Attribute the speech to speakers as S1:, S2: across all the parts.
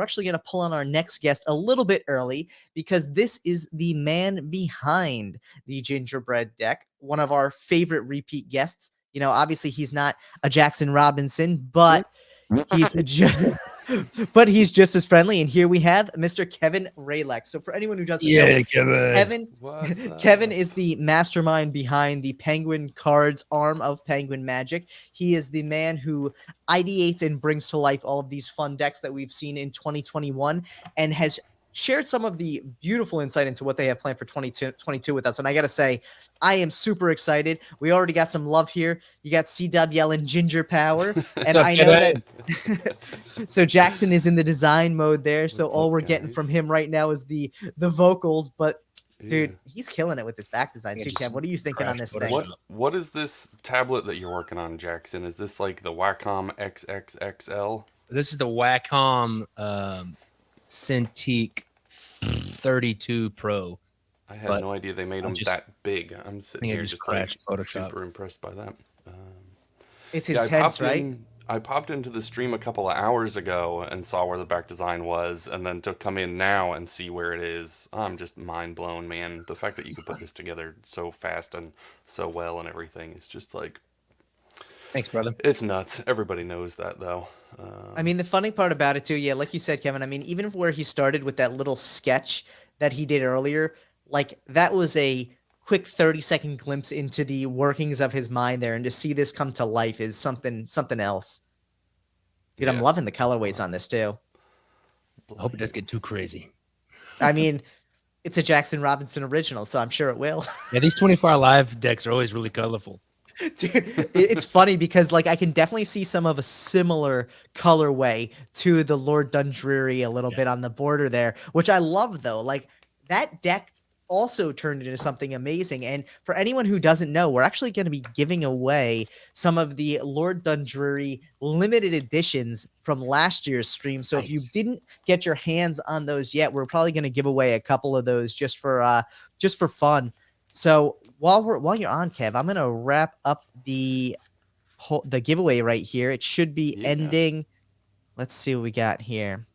S1: we're actually going to pull on our next guest a little bit early because this is the man behind the gingerbread deck, one of our favorite repeat guests. Obviously he's not a Jackson Robinson, but he's but he's just as friendly. And here we have Mr. Kevin Reylek. So for anyone who doesn't know,
S2: Kevin.
S1: Kevin is the mastermind behind the Penguin Cards arm of Penguin Magic. He is the man who ideates and brings to life all of these fun decks that we've seen in 2021 and has shared some of the beautiful insight into what they have planned for 2022 with us. And I got to say, I am super excited. We already got some love here. You got C-Dub yelling Ginger Power. And I know that. So Jackson is in the design mode there. So
S3: What's
S1: all
S3: up,
S1: we're getting
S3: guys?
S1: from him right now is the vocals. But dude, he's killing it with this back design too, Kev. What are you thinking on this thing?
S3: What is this tablet that you're working on, Jackson? Is this like the Wacom XXXL?
S2: This is the Wacom Cintiq 32 Pro.
S3: I had no idea they made them that big. I'm sitting here just like
S2: Photoshop.
S3: super impressed by that.
S1: It's intense, right?
S3: I popped into the stream a couple of hours ago and saw where the back design was, and then to come in now and see where it is, I'm just mind blown, man. The fact that you could put this together so fast and so well and everything is just like...
S2: Thanks, brother.
S3: It's nuts. Everybody knows that, though.
S1: I mean, the funny part about it, too, yeah, like you said, Kevin, I mean, even where he started with that little sketch that he did earlier, like, that was a quick 30-second glimpse into the workings of his mind there, and to see this come to life is something else. Dude, yeah. I'm loving the colorways on this, too.
S2: I hope it doesn't get too crazy.
S1: I mean, it's a Jackson Robinson original, so I'm sure it will.
S2: Yeah, these 24 Live decks are always really colorful.
S1: Dude, it's funny because like I can definitely see some of a similar colorway to the Lord Dundreary a little bit on the border there, which I love though. Like that deck also turned into something amazing. And for anyone who doesn't know, we're actually going to be giving away some of the Lord Dundreary limited editions from last year's stream. So if you didn't get your hands on those yet, we're probably going to give away a couple of those just for fun. So while you're on, Kev, I'm gonna wrap up the giveaway right here. It should be ending. Let's see what we got here.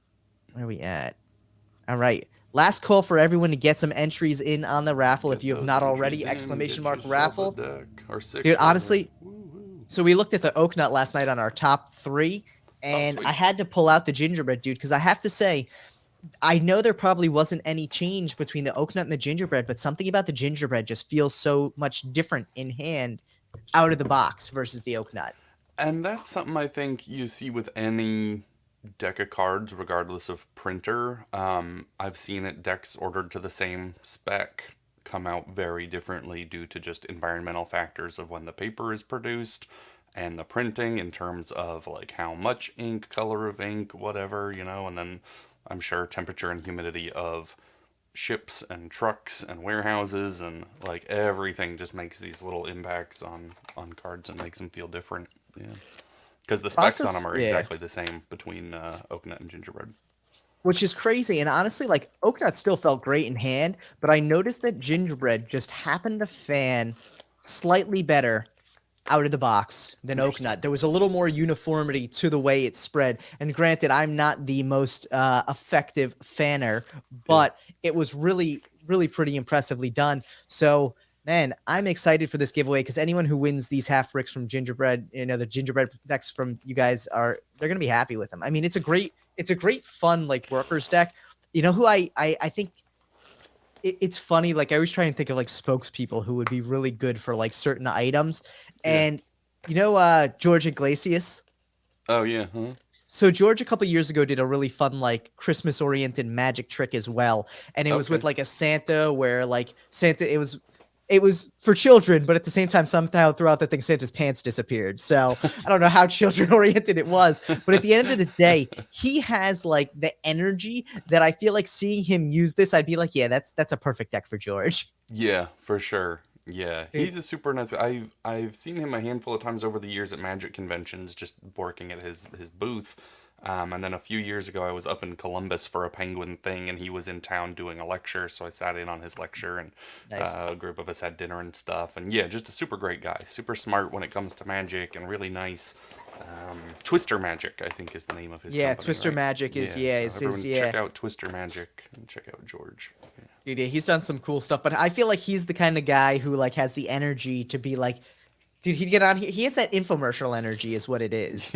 S1: Where are we at? All right. Last call for everyone to get some entries in on the raffle. If you have not already, !raffle. Dude, honestly, so we looked at the oak nut last night on our top 3, and I had to pull out the gingerbread, dude, because I have to say, I know there probably wasn't any change between the oak nut and the gingerbread, but something about the gingerbread just feels so much different in hand out of the box versus the oak nut.
S3: And that's something I think you see with any deck of cards, regardless of printer. I've seen decks ordered to the same spec come out very differently due to just environmental factors of when the paper is produced and the printing in terms of like how much ink, color of ink, whatever, and then I'm sure temperature and humidity of ships and trucks and warehouses and like everything just makes these little impacts on cards and makes them feel different. Yeah, because the specs on them are exactly the same between oak nut and gingerbread.
S1: Which is crazy. And honestly, like oak nut still felt great in hand, but I noticed that gingerbread just happened to fan slightly better out of the box than oak nut. There was a little more uniformity to the way it spread. And granted, I'm not the most effective fanner, but it was really, really pretty impressively done. So, man, I'm excited for this giveaway because anyone who wins these half bricks from gingerbread, the gingerbread decks from you guys they're going to be happy with them. I mean, it's a great fun, like workers deck. You know who I think it's funny. Like I always try and think of like spokespeople who would be really good for like certain items. And George Iglesias?
S3: Oh, yeah. Huh?
S1: So George a couple years ago did a really fun like Christmas-oriented magic trick as well. And it was with like a Santa where like Santa, it was for children, but at the same time, somehow throughout the thing, Santa's pants disappeared. So I don't know how children-oriented it was. But at the end of the day, he has like the energy that I feel like seeing him use this, I'd be like, yeah, that's a perfect deck for George.
S3: Yeah, for sure. Yeah, he's a super nice guy. I've seen him a handful of times over the years at Magic conventions, just working at his booth, And then a few years ago, I was up in Columbus for a Penguin thing, and he was in town doing a lecture, so I sat in on his lecture, and
S1: Nice.
S3: a group of us had dinner and stuff. And yeah, just a super great guy, super smart when it comes to magic, and really nice. Twister Magic, I think, is the name of his
S1: Yeah,
S3: company,
S1: Twister
S3: right?
S1: Magic is
S3: So
S1: is
S3: everyone
S1: his
S3: check out Twister Magic and check out George. Yeah.
S1: Dude, yeah, he's done some cool stuff, but I feel like he's the kind of guy who like has the energy to be like, dude, he'd get on here. He has that infomercial energy, is what it is.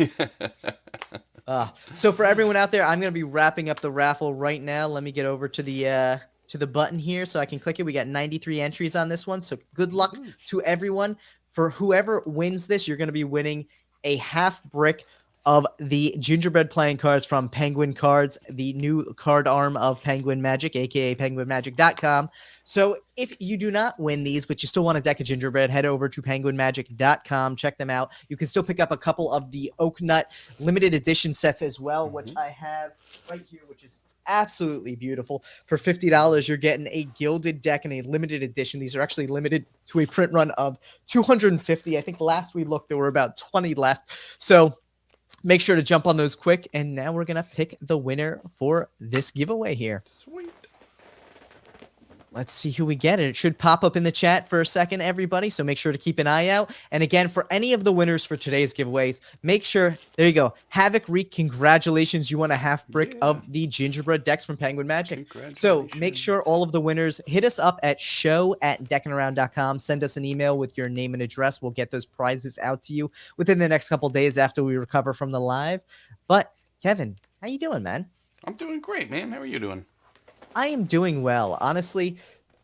S1: So for everyone out there, I'm gonna be wrapping up the raffle right now. Let me get over to the button here so I can click it. We got 93 entries on this one, so good luck to everyone. For whoever wins this, you're gonna be winning a half brick of the gingerbread playing cards from Penguin Cards, the new card arm of Penguin Magic, aka penguinmagic.com. So if you do not win these, but you still want a deck of gingerbread, head over to penguinmagic.com, check them out. You can still pick up a couple of the Oak Nut limited edition sets as well, which I have right here, which is absolutely beautiful. For $50, you're getting a gilded deck and a limited edition. These are actually limited to a print run of 250. I think last we looked, there were about 20 left. So make sure to jump on those quick. And now we're going to pick the winner for this giveaway here.
S3: Sweet.
S1: Let's see who we get. It should pop up in the chat for a second, everybody. So make sure to keep an eye out. And again, for any of the winners for today's giveaways, make sure, there you go. Havoc Reek, congratulations. You won a half brick of the gingerbread decks from Penguin Magic. So make sure all of the winners hit us up at show@deckinaround.com. Send us an email with your name and address. We'll get those prizes out to you within the next couple days after we recover from the live. But Kevin, how you doing, man?
S3: I'm doing great, man. How are you doing?
S1: I am doing well. Honestly,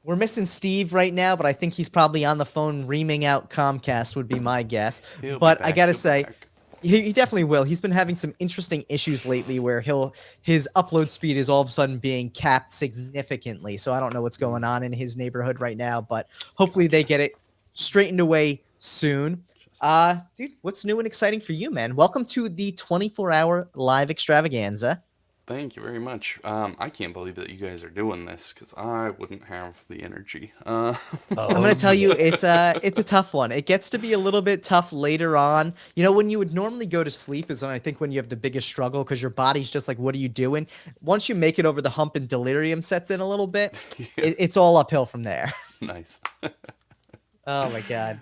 S1: we're missing Steve right now, but I think he's probably on the phone reaming out Comcast would be my guess. But I gotta say, he definitely will. He's been having some interesting issues lately where his upload speed is all of a sudden being capped significantly. So I don't know what's going on in his neighborhood right now, but hopefully they get it straightened away soon. Dude, what's new and exciting for you, man? Welcome to the 24-hour live extravaganza.
S3: Thank you very much. I can't believe that you guys are doing this because I wouldn't have the energy. I'm
S1: gonna tell you, it's a tough one. It gets to be a little bit tough later on. You know, when you would normally go to sleep is when I think when you have the biggest struggle because your body's just like, what are you doing? Once you make it over the hump and delirium sets in a little bit, it's all uphill from there.
S3: Nice.
S1: Oh my god.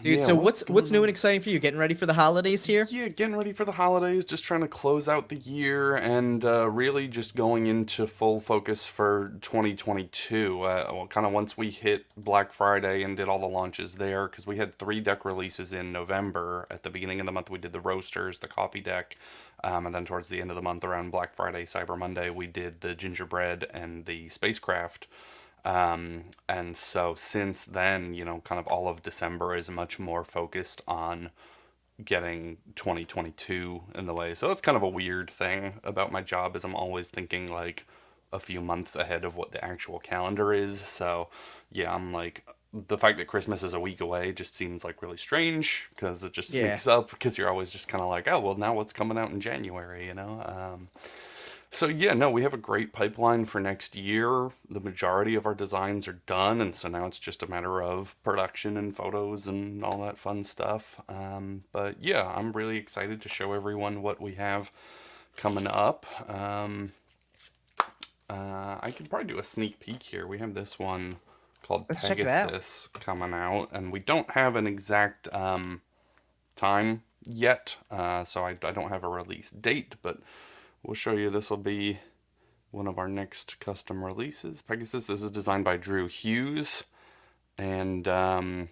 S1: Dude,
S3: Yeah,
S1: so what's new and exciting for you? Getting ready for the holidays here?
S3: Yeah, getting ready for the holidays, just trying to close out the year, and really just going into full focus for 2022. Well, kind of once we hit Black Friday and did all the launches there, because we had 3 deck releases in November. At the beginning of the month, we did the Roasters, the Coffee deck, and then towards the end of the month, around Black Friday, Cyber Monday, we did the Gingerbread and the Spacecraft. And so since then, you know, kind of all of December is much more focused on getting 2022 in the way. So that's kind of a weird thing about my job is I'm always thinking like a few months ahead of what the actual calendar is. So yeah, I'm like, the fact that Christmas is a week away just seems like really strange because it just sneaks up because you're always just kind of like, oh, well, now what's coming out in January, you know? So yeah, no, we have a great pipeline for next year. The majority of our designs are done, and so now it's just a matter of production and photos and all that fun stuff. But yeah, I'm really excited to show everyone what we have coming up. I could probably do a sneak peek here. We have this one called Pegasus coming out, and we don't have an exact time yet, so I don't have a release date, but we'll show you. This will be one of our next custom releases. Pegasus, this is designed by Drew Hughes. And, oh,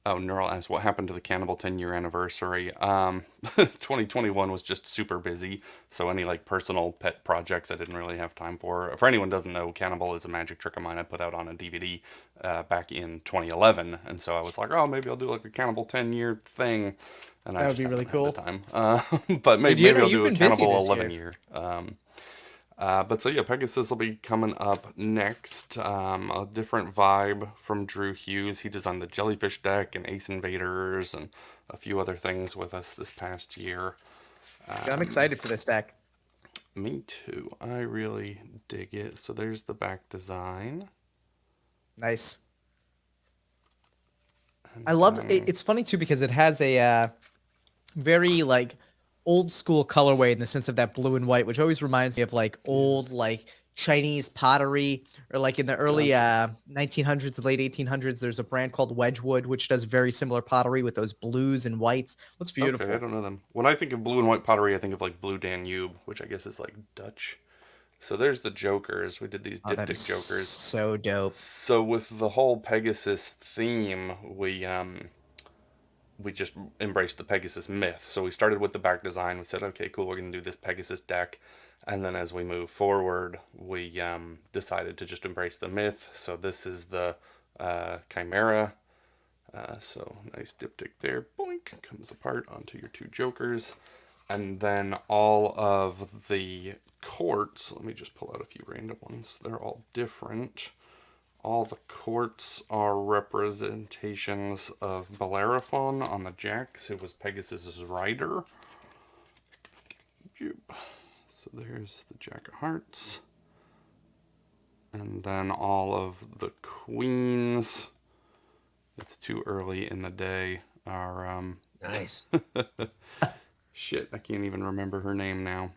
S3: Neural asks, what happened to the Cannibal 10-year anniversary? 2021 was just super busy, so any, like, personal pet projects I didn't really have time for. For anyone who doesn't know, Cannibal is a magic trick of mine I put out on a DVD back in 2011. And so I was like, oh, maybe I'll do, like, a Cannibal 10-year thing. And
S1: that would be really cool.
S3: Time. But maybe I'll do a Cannibal 11-year. But so yeah, Pegasus will be coming up next. A different vibe from Drew Hughes. He designed the Jellyfish deck and Ace Invaders and a few other things with us this past year.
S1: I'm excited for this deck.
S3: Me too. I really dig it. So there's the back design.
S1: Nice. I love it. It's funny too because it has a very like old school colorway in the sense of that blue and white, which always reminds me of like old like Chinese pottery, or like in the early
S3: Gotcha.
S1: 1900s, late 1800s. There's a brand called Wedgwood which does very similar pottery with those blues and whites. Looks
S3: Okay, I
S1: beautiful.
S3: don't know them. When I think of blue and white pottery, I think of like Blue Danube, which I guess is like Dutch. So there's the jokers. We did these
S1: Oh, that is
S3: diptych jokers.
S1: so dope.
S3: So with the whole Pegasus theme, we just embraced the Pegasus myth. So we started with the back design. We said, okay, cool, we're going to do this Pegasus deck. And then as we move forward, we decided to just embrace the myth. So this is the Chimera. So nice diptych there. Boink, comes apart onto your two jokers. And then all of the courts, let me just pull out a few random ones. They're all different. All the courts are representations of Bellerophon on the jacks, who was Pegasus's rider. So there's the Jack of Hearts. And then all of the queens, it's too early in the day, are,
S2: Nice.
S3: shit, I can't even remember her name now.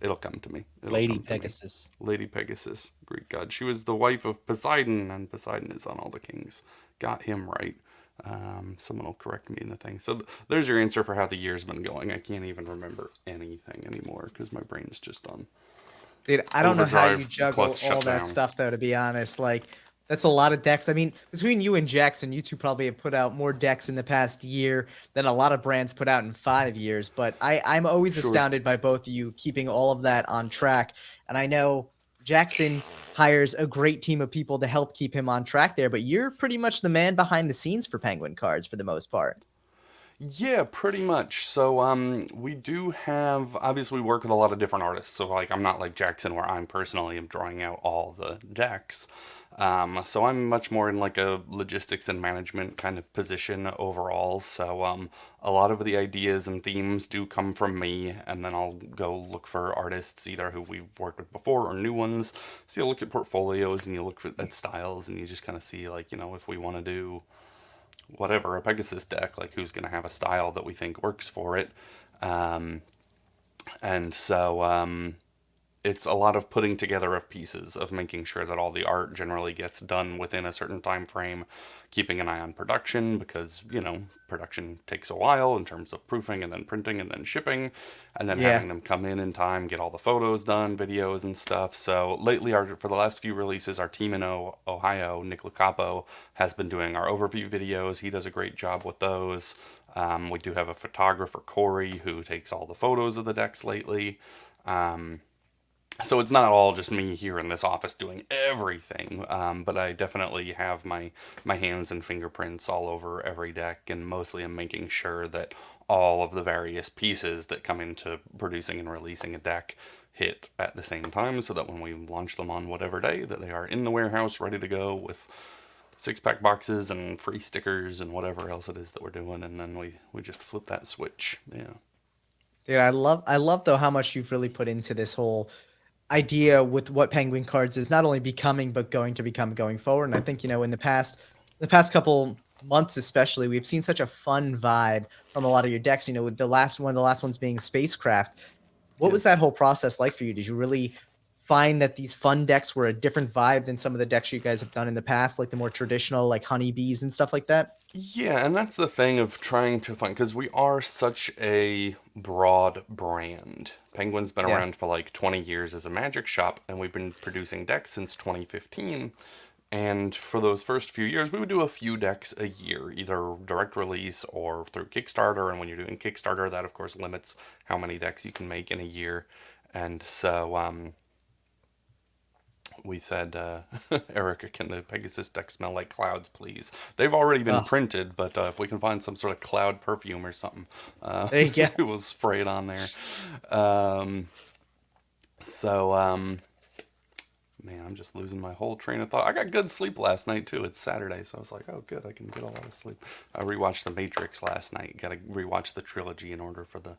S3: It'll come to me.
S2: Lady
S3: Me.
S2: Pegasus.
S3: Lady Pegasus, Greek god. She was the wife of Poseidon, and Poseidon is on all the kings. Got him right. Someone will correct me in the thing. So there's your answer for how the year's been going. I can't even remember anything anymore because my brain's just on
S1: Dude, I don't know how you
S3: overdrive
S1: juggle
S3: plus
S1: all that
S3: shutdown.
S1: stuff though, to be honest. Like that's a lot of decks. I mean, between you and Jackson, you two probably have put out more decks in the past year than a lot of brands put out in 5 years. But I'm always
S3: Sure.
S1: astounded by both of you keeping all of that on track. And I know Jackson hires a great team of people to help keep him on track there, but you're pretty much the man behind the scenes for Penguin Cards for the most part.
S3: Yeah, pretty much. So we do have, obviously we work with a lot of different artists. So like I'm not like Jackson where I'm personally am drawing out all the decks. So I'm much more in like a logistics and management kind of position overall. So a lot of the ideas and themes do come from me, and then I'll go look for artists either who we've worked with before or new ones. So you look at portfolios and you look at styles and you just kind of see like, if we want to do whatever, a Pegasus deck, like who's going to have a style that we think works for it. Um, and so it's a lot of putting together of pieces, of making sure that all the art generally gets done within a certain time frame, keeping an eye on production because, production takes a while in terms of proofing and then printing and then shipping, and then
S1: Yeah.
S3: having them come in time, get all the photos done, videos and stuff. So lately, for the last few releases, our team in Ohio, Nick Licapo, has been doing our overview videos. He does a great job with those. We do have a photographer, Corey, who takes all the photos of the decks lately. So it's not all just me here in this office doing everything, but I definitely have my hands and fingerprints all over every deck, and mostly I'm making sure that all of the various pieces that come into producing and releasing a deck hit at the same time, so that when we launch them on whatever day, that they are in the warehouse ready to go with six-pack boxes and free stickers and whatever else it is that we're doing, and then we just flip that switch. Yeah.
S1: Dude, I love though how much you've really put into this whole idea with what Penguin Cards is not only becoming but going to become going forward. And I think in the past couple months especially, we've seen such a fun vibe from a lot of your decks. With the last ones being Spacecraft. What
S3: Yeah.
S1: was that whole process like for you? Did you really find that these fun decks were a different vibe than some of the decks you guys have done in the past, like the more traditional, like honeybees and stuff like that?
S3: Yeah, and that's the thing of trying to find, because we are such a broad brand. Penguin's been
S1: Yeah.
S3: around for like 20 years as a magic shop, and we've been producing decks since 2015. And for those first few years, we would do a few decks a year, either direct release or through Kickstarter. And when you're doing Kickstarter, that of course limits how many decks you can make in a year. And so we said, Erica, can the Pegasus deck smell like clouds, please? They've already been
S1: Oh,
S3: printed, but if we can find some sort of cloud perfume or something,
S1: there you go.
S3: we'll spray it on there. Um, so, man, I'm just losing my whole train of thought. I got good sleep last night, too. It's Saturday, so I was like, oh, good, I can get a lot of sleep. I rewatched The Matrix last night. Got to rewatch the trilogy in order for the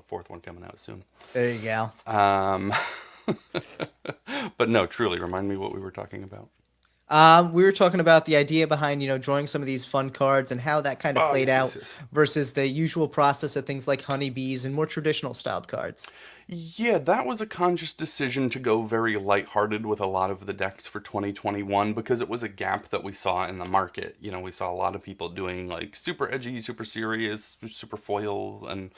S3: fourth one coming out soon.
S1: There you go.
S3: Um, but no, truly, remind me what we were talking about.
S1: We were talking about the idea behind, drawing some of these fun cards and how that kind of
S3: Oh,
S1: played
S3: yes, yes,
S1: out
S3: yes.
S1: versus the usual process of things like honeybees and more traditional styled cards.
S3: Yeah, that was a conscious decision to go very lighthearted with a lot of the decks for 2021 because it was a gap that we saw in the market. We saw a lot of people doing like super edgy, super serious, super foil, and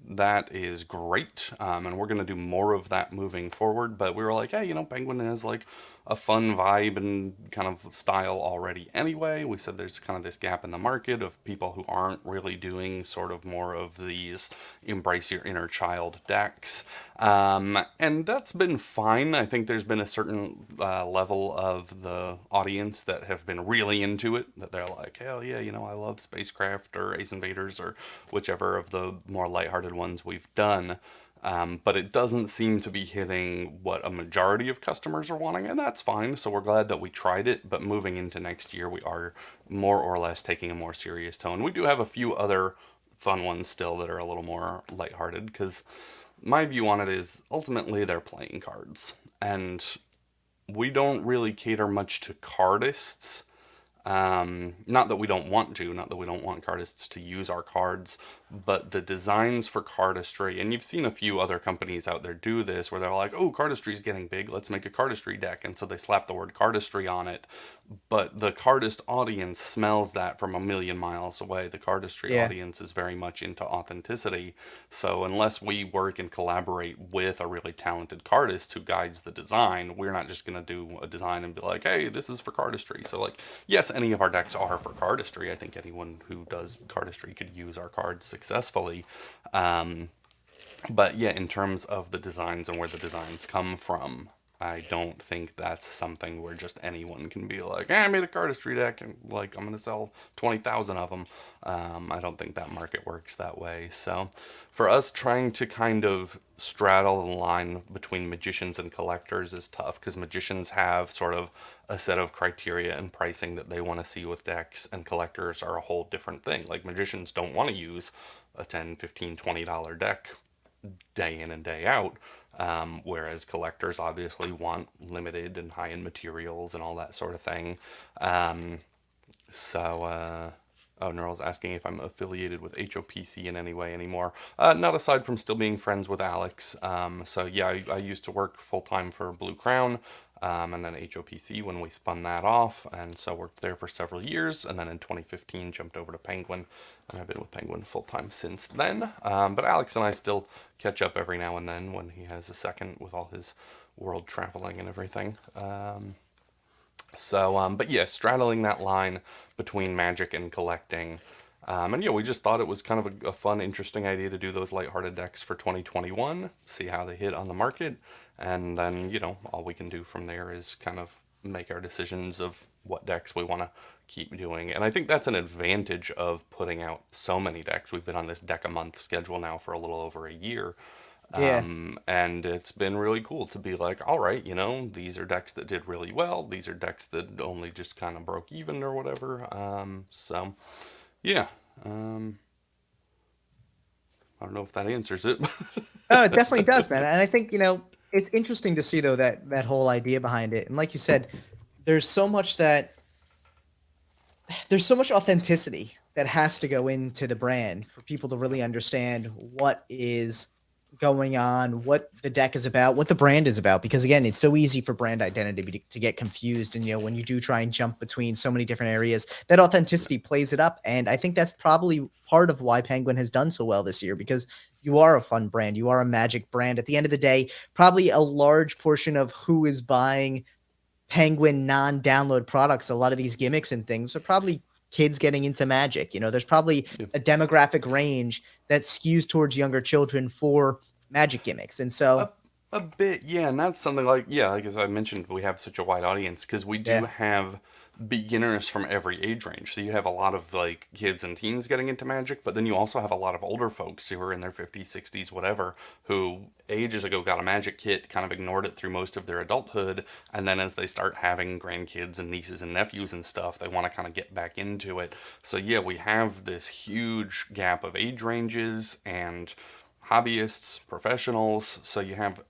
S3: that is great. And we're going to do more of that moving forward. But we were like, hey, Penguin has like a fun vibe and kind of style already anyway. We said there's kind of this gap in the market of people who aren't really doing sort of more of these embrace your inner child decks. And that's been fine. I think there's been a certain level of the audience that have been really into it, that they're like, hell yeah, I love Spacecraft or Ace Invaders or whichever of the more lighthearted ones we've done. But it doesn't seem to be hitting what a majority of customers are wanting, and that's fine. So we're glad that we tried it, but moving into next year, we are more or less taking a more serious tone. We do have a few other fun ones still that are a little more lighthearted, because my view on it is ultimately they're playing cards, and we don't really cater much to cardists. Not that we don't want to, not that we don't want cardists to use our cards, but the designs for cardistry, and you've seen a few other companies out there do this, where they're like, oh, cardistry's getting big, let's make a cardistry deck, and so they slap the word cardistry on it, but the cardist audience smells that from a million miles away. The cardistry
S1: Yeah.
S3: audience is very much into authenticity, so unless we work and collaborate with a really talented cardist who guides the design, we're not just going to do a design and be like, hey, this is for cardistry. So like, yes, any of our decks are for cardistry. I think anyone who does cardistry could use our cards successfully. But yeah, in terms of the designs and where the designs come from, I don't think that's something where just anyone can be like, I made a cardistry deck and like I'm gonna sell 20,000 of them. I don't think that market works that way. So, for us, trying to kind of straddle the line between magicians and collectors is tough because magicians have sort of a set of criteria and pricing that they want to see with decks, and collectors are a whole different thing. Like magicians don't want to use a 10, 15, $20 deck day in and day out. Whereas collectors obviously want limited and high end materials and all that sort of thing. Oh, Neural's asking if I'm affiliated with HOPC in any way anymore. Not aside from still being friends with Alex. So yeah, I used to work full time for Blue Crown. And then HOPC when we spun that off, and so worked there for several years, and then in 2015 jumped over to Penguin, and I've been with Penguin full time since then. But Alex and I still catch up every now and then when he has a second with all his world traveling and everything. But yeah, straddling that line between magic and collecting. And yeah, we just thought it was kind of a fun, interesting idea to do those lighthearted decks for 2021, see how they hit on the market, and then, all we can do from there is kind of make our decisions of what decks we want to keep doing. And I think that's an advantage of putting out so many decks. We've been on this deck a month schedule now for a little over a year.
S1: Yeah.
S3: And it's been really cool to be like, all right, these are decks that did really well. These are decks that only just kind of broke even or whatever. Yeah. I don't know if that answers it.
S1: Oh, it definitely does, man. And I think, it's interesting to see though that whole idea behind it. And like you said, there's so much that there's so much authenticity that has to go into the brand for people to really understand what is going on, what the deck is about, what the brand is about. Because again, it's so easy for brand identity to get confused. And when you do try and jump between so many different areas, that authenticity plays it up. And I think that's probably part of why Penguin has done so well this year, because you are a fun brand, you are a magic brand. At the end of the day, probably a large portion of who is buying Penguin non-download products, a lot of these gimmicks and things are probably kids getting into magic. There's probably
S3: Yeah.
S1: a demographic range that skews towards younger children for magic gimmicks. And so,
S3: A bit, yeah, and that's something like as I mentioned, we have such a wide audience because we do
S1: yeah,
S3: have beginners from every age range. So you have a lot of like kids and teens getting into Magic, but then you also have a lot of older folks who are in their 50s, 60s, whatever, who ages ago got a Magic kit, kind of ignored it through most of their adulthood, and then as they start having grandkids and nieces and nephews and stuff, they want to kind of get back into it. So yeah, we have this huge gap of age ranges and hobbyists, professionals, so you have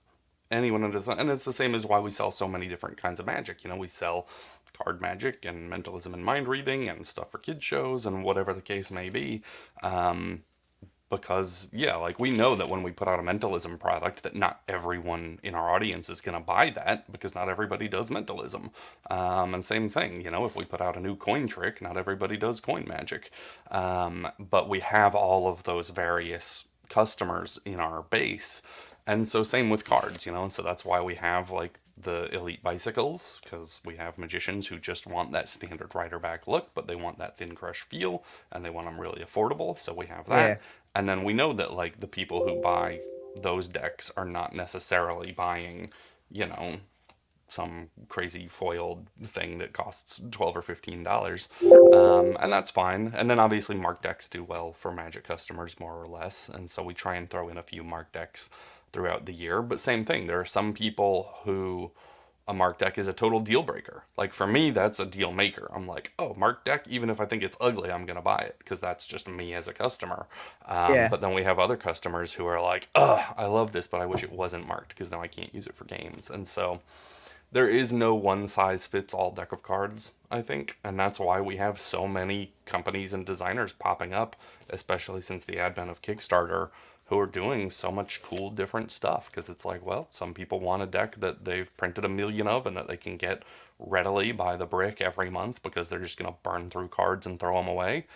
S3: anyone under the sun. And it's the same as why we sell so many different kinds of magic. You know, we sell card magic and mentalism and mind reading and stuff for kids shows and whatever the case may be. Because yeah, like we know that when we put out a mentalism product, that not everyone in our audience is going to buy that because not everybody does mentalism. And same thing, you know, if we put out a new coin trick, not everybody does coin magic. But we have all of those various customers in our base, and so same with cards, you know, and so that's why we have like the elite bicycles, because we have magicians who just want that standard rider back look, but they want that thin crush feel, and they want them really affordable, so we have that.
S1: Yeah.
S3: And then we know that like the people who buy those decks are not necessarily buying, you know, some crazy foiled thing that costs $12 or $15, and that's fine. And then obviously marked decks do well for Magic customers more or less, and so we try and throw in a few marked decks throughout the year. But same thing, there are some people who a marked deck is a total deal breaker. Like for me, that's a deal maker. I'm like, oh, marked deck, even if I think it's ugly, I'm gonna buy it because that's just me as a customer.
S1: Yeah.
S3: But then we have other customers who are like, oh, I love this, but I wish it wasn't marked because now I can't use it for games. And so there is no one size fits all deck of cards, I think, and that's why we have so many companies and designers popping up, especially since the advent of Kickstarter, who are doing so much cool different stuff. Because it's like, well, some people want a deck that they've printed a million of and that they can get readily by the brick every month because they're just going to burn through cards and throw them away.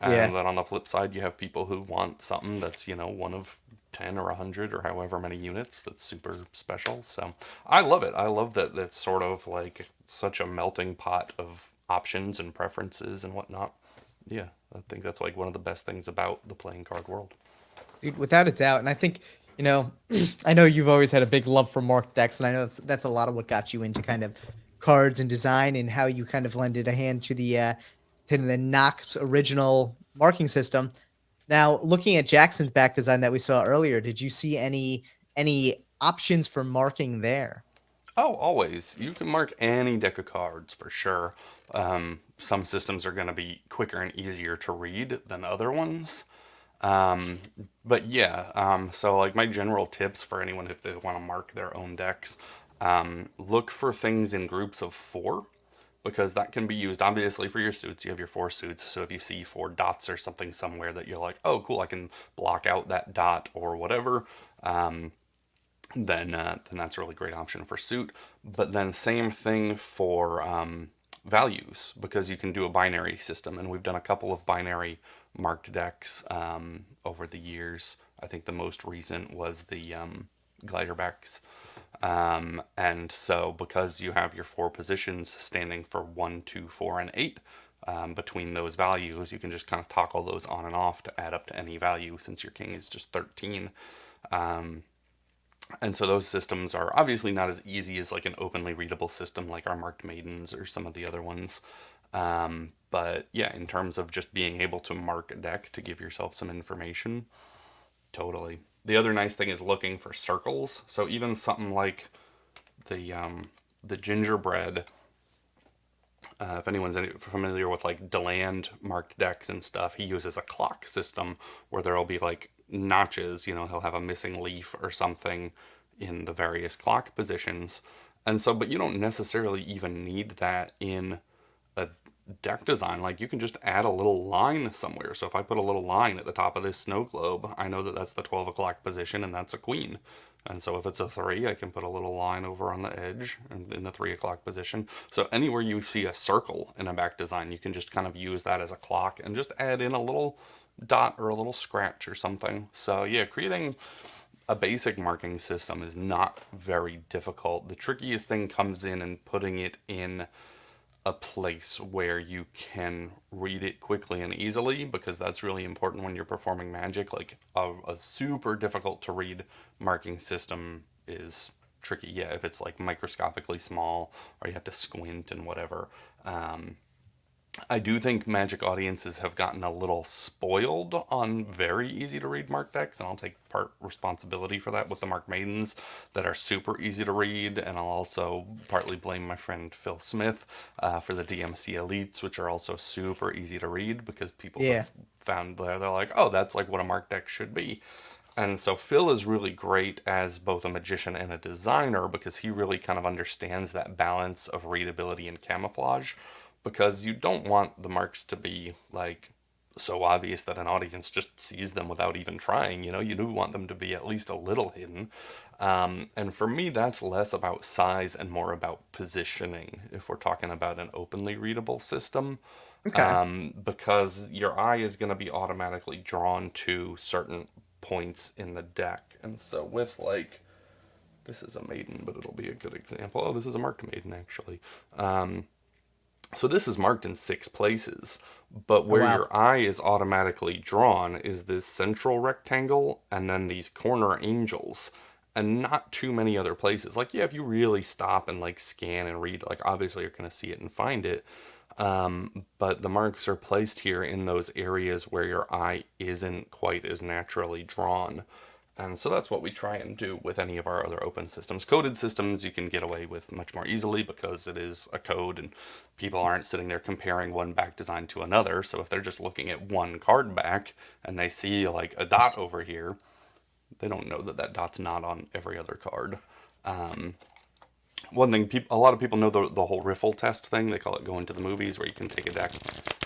S1: Yeah.
S3: And then on the flip side, you have people who want something that's, you know, one of 10 or 100 or however many units that's super special. So I love it. I love that it's sort of like such a melting pot of options and preferences and whatnot. Yeah, I think that's like one of the best things about the playing card world.
S1: Dude, without a doubt. And I think, you know, I know you've always had a big love for marked decks, and I know that's a lot of what got you into kind of cards and design and how you kind of lended a hand to the Nox original marking system. Now, looking at Jackson's back design that we saw earlier, did you see any options for marking there?
S3: Oh, always. You can mark any deck of cards for sure. Some systems are going to be quicker and easier to read than other ones. Um, but yeah, so like my general tips for anyone if they want to mark their own decks, look for things in groups of 4 because that can be used obviously for your suits. You have your 4 suits, so if you see 4 dots or something somewhere that you're like, oh cool, I can block out that dot or whatever, then that's a really great option for suit. But then same thing for values, because you can do a binary system, and we've done a couple of binary marked decks over the years. I think the most recent was the gliderbacks. And so because you have your 4 positions standing for 1, 2, 4, and 8, between those values, you can just kind of toggle those on and off to add up to any value since your king is just 13. And so those systems are obviously not as easy as like an openly readable system like our Marked Maidens or some of the other ones. But yeah, in terms of just being able to mark a deck to give yourself some information, totally. The other nice thing is looking for circles. So even something like the gingerbread, if anyone's familiar with like Deland marked decks and stuff, he uses a clock system where there'll be like notches, you know, he'll have a missing leaf or something in the various clock positions. And so, but you don't necessarily even need that in a deck design. Like you can just add a little line somewhere. So if I put a little line at the top of this snow globe, I know that that's the 12 o'clock position and that's a queen. And so if it's a 3, I can put a little line over on the edge and in the 3 o'clock position. So anywhere you see a circle in a back design, you can just kind of use that as a clock and just add in a little dot or a little scratch or something. So yeah, creating a basic marking system is not very difficult. The trickiest thing comes in putting it in a place where you can read it quickly and easily, because that's really important when you're performing magic. Like a super difficult to read marking system is tricky. Yeah, if it's like microscopically small or you have to squint and whatever. I do think Magic audiences have gotten a little spoiled on very easy to read marked decks, and I'll take part responsibility for that with the Marked Maidens that are super easy to read, and I'll also partly blame my friend Phil Smith for the DMC Elites, which are also super easy to read because people have found they're like, oh, that's like what a marked deck should be. And so Phil is really great as both a magician and a designer because he really kind of understands that balance of readability and camouflage, because you don't want the marks to be like so obvious that an audience just sees them without even trying. You do want them to be at least a little hidden. And for me, that's less about size and more about positioning if we're talking about an openly readable system.
S1: Okay.
S3: Because your eye is going to be automatically drawn to certain points in the deck. And so with like, this is a maiden, but it'll be a good example. Oh, this is a marked maiden actually. So this is marked in 6 places, but where
S1: wow.
S3: your eye is automatically drawn is this central rectangle and then these corner angels, and not too many other places. Like, yeah, if you really stop and like scan and read, like obviously you're going to see it and find it. But the marks are placed here in those areas where your eye isn't quite as naturally drawn. And so that's what we try and do with any of our other open systems. Coded systems you can get away with much more easily because it is a code and people aren't sitting there comparing one back design to another. So if they're just looking at one card back and they see like a dot over here, they don't know that that dot's not on every other card. One thing, a lot of people know the whole riffle test thing. They call it going to the movies, where you can take a deck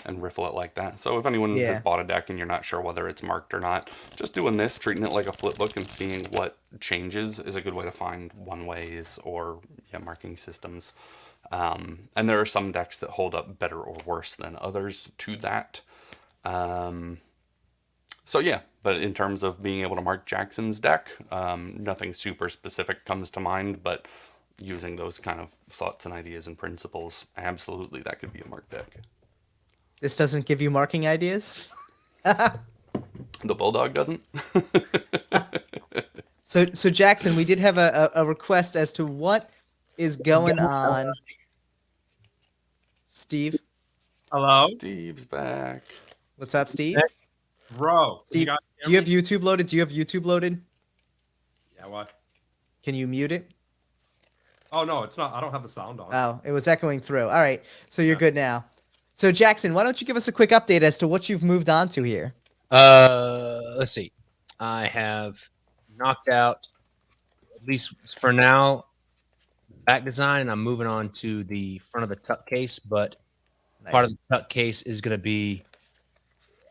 S3: and riffle it like that. So if anyone has bought a deck and you're not sure whether it's marked or not, just doing this, treating it like a flip book and seeing what changes is a good way to find one-ways or marking systems. And there are some decks that hold up better or worse than others to that. So yeah, but in terms of being able to mark Jackson's deck, nothing super specific comes to mind, but using those kind of thoughts and ideas and principles, absolutely that could be a marked deck.
S1: This doesn't give you marking ideas?
S3: The Bulldog doesn't?
S1: So Jackson, we did have a request as to what is going on. Steve?
S4: Hello?
S3: Steve's back.
S1: What's up, Steve?
S4: Bro.
S1: Steve, do you have YouTube loaded?
S4: Yeah, what?
S1: Can you mute it?
S4: Oh, no, it's not. I don't have the sound on.
S1: Oh, it was echoing through. All right, so you're good now. So Jackson, why don't you give us a quick update as to what you've moved on to here?
S2: Let's see. I have knocked out, at least for now, back design, and I'm moving on to the front of the tuck case. But part of the tuck case is going to be,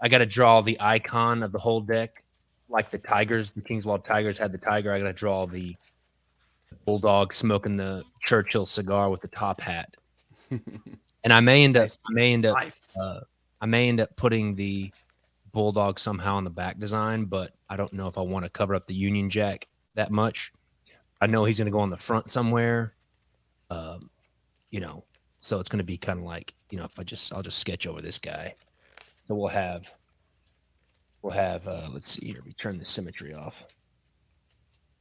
S2: I got to draw the icon of the whole deck, like the Tigers. The Kingswald Tigers had the tiger. I got to draw the bulldog smoking the Churchill cigar with the top hat. And I may end up, I may end up putting the bulldog somehow on the back design, but I don't know if I want to cover up the Union Jack that much. I know he's going to go on the front somewhere, so it's going to be kind of like, if I'll just sketch over this guy. So we'll have, let's see here. We turn the symmetry off.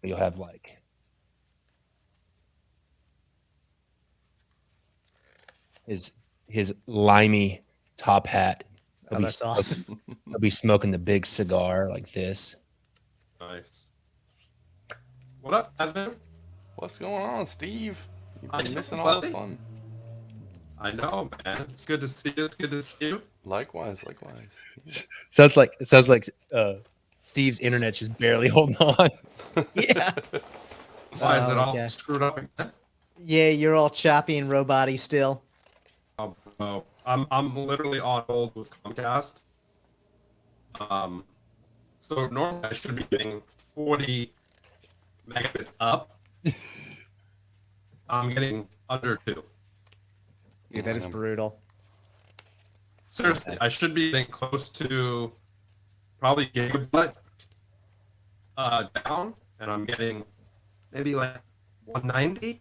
S2: You'll have like, his limey top hat.
S1: Oh, that's awesome.
S2: He'll be smoking the big cigar like this.
S4: Nice. What up, Evan?
S3: What's going on, Steve? You've been missing all the
S4: buddy.
S3: fun.
S4: I know, man. It's good to see you. It's good to see you.
S3: Likewise. Yeah.
S2: Sounds like Steve's internet's just barely holding on.
S1: Yeah.
S4: Why is it all
S1: yeah.
S4: screwed up again?
S1: Yeah, you're all choppy and robot-y still.
S4: Oh, no. I'm literally on hold with Comcast. So normally I should be getting 40 megabits up. I'm getting under 2.
S1: Dude, that is brutal.
S4: Seriously, I should be getting close to probably gigabyte down, and I'm getting maybe like 190.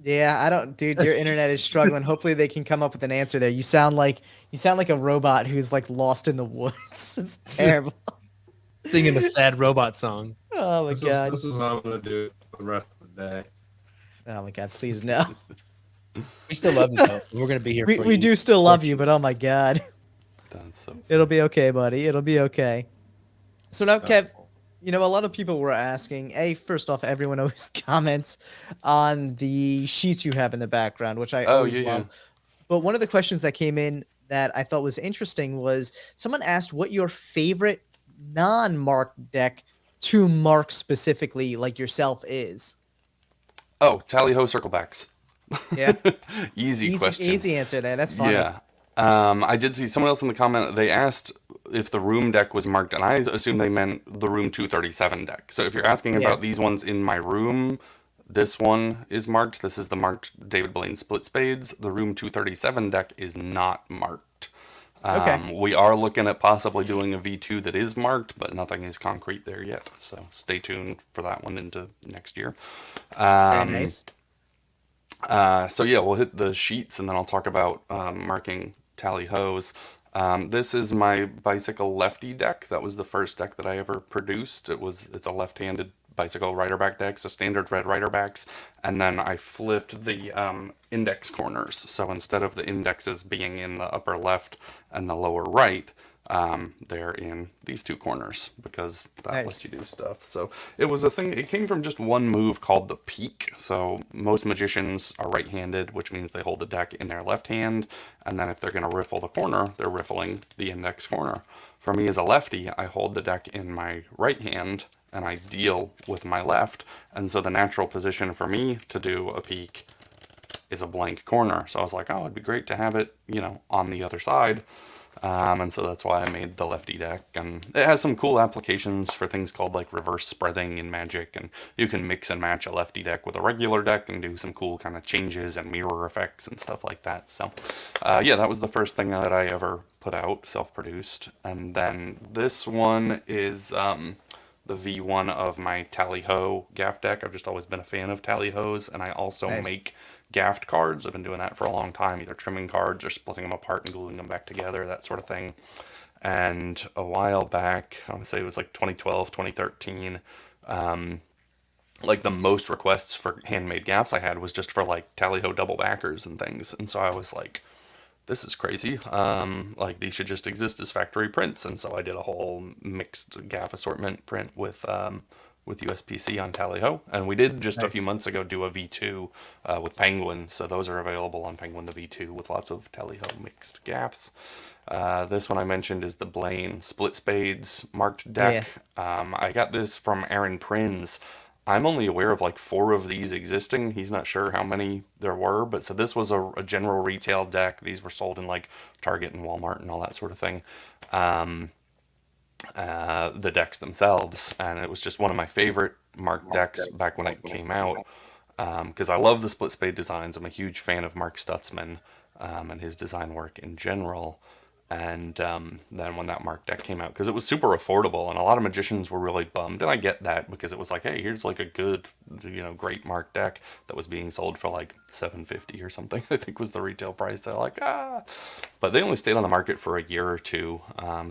S1: Yeah, dude, your internet is struggling. Hopefully they can come up with an answer there. You sound like a robot who's like lost in the woods. It's terrible.
S2: Singing a sad robot song.
S1: Oh my god.
S4: This is what I'm gonna do for the rest of the day.
S1: Oh my god, please no.
S2: We still love you, though. We're gonna be here. for
S1: We
S2: you.
S1: do still love you, but oh my god.
S3: That's so funny.
S1: It'll be okay, buddy. It'll be okay. So now, Kev, a lot of people were asking, first off, everyone always comments on the sheets you have in the background, which I always love.
S3: Yeah.
S1: But one of the questions that came in that I thought was interesting was someone asked what your favorite non-marked deck to mark specifically like yourself is?
S3: Oh, tally-ho circlebacks.
S1: Yeah.
S3: Easy question.
S1: Easy answer there. That's funny.
S3: Yeah. I did see someone else in the comment. They asked if the room deck was marked, and I assume they meant the room 237 deck. So if you're asking
S1: Yeah.
S3: about these ones in my room, this one is marked. This is the marked David Blaine Split Spades. The room 237 deck is not marked.
S1: Okay.
S3: We are looking at possibly doing a V2 that is marked, but nothing is concrete there yet. So stay tuned for that one into next year.
S1: Very nice.
S3: So yeah, we'll hit the sheets and then I'll talk about marking tally hos. This is my bicycle lefty deck. That was the first deck that I ever produced. It's a left-handed bicycle riderback deck, so standard red riderbacks, and then I flipped the index corners. So instead of the indexes being in the upper left and the lower right, they're in these two corners because that lets you do stuff. So it was a thing. It came from just one move called the peek. So most magicians are right-handed, which means they hold the deck in their left hand, and then if they're going to riffle the corner, they're riffling the index corner. For me as a lefty, I hold the deck in my right hand and I deal with my left, and so the natural position for me to do a peek is a blank corner. So I was like, oh, it'd be great to have it, on the other side. And so that's why I made the lefty deck, and it has some cool applications for things called like reverse spreading in Magic, and you can mix and match a lefty deck with a regular deck and do some cool kind of changes and mirror effects and stuff like that. So yeah, that was the first thing that I ever put out, self-produced. And then this one is the V1 of my Tally-Ho gaff deck. I've just always been a fan of Tally-Hos, and I also make gaffed cards. I've been doing that for a long time, either trimming cards or splitting them apart and gluing them back together, that sort of thing. And a while back, I want to say it was like 2012, 2013, like the most requests for handmade gaffs I had was just for like Tally-Ho double backers and things. And so I was like, this is crazy. Like these should just exist as factory prints. And so I did a whole mixed gaff assortment print with Uspc on Tally-Ho, and we did just a few months ago do a V2 with Penguin, so those are available on Penguin, the V2, with lots of Tally-Ho mixed gaffs. This one I mentioned is the Blaine Split Spades marked deck. I got this from Aaron Prinz. I'm only aware of like 4 of these existing. He's not sure how many there were, but so this was a general retail deck. These were sold in like Target and Walmart and all that sort of thing. The decks themselves, and it was just one of my favorite marked decks back when it came out, because I love the split spade designs. I'm a huge fan of Mark Stutzman and his design work in general. And then when that marked deck came out, because it was super affordable, and a lot of magicians were really bummed, and I get that, because it was like, hey, here's like a good, great marked deck that was being sold for like $750 or something, I think was the retail price. They're like, but they only stayed on the market for a year or two,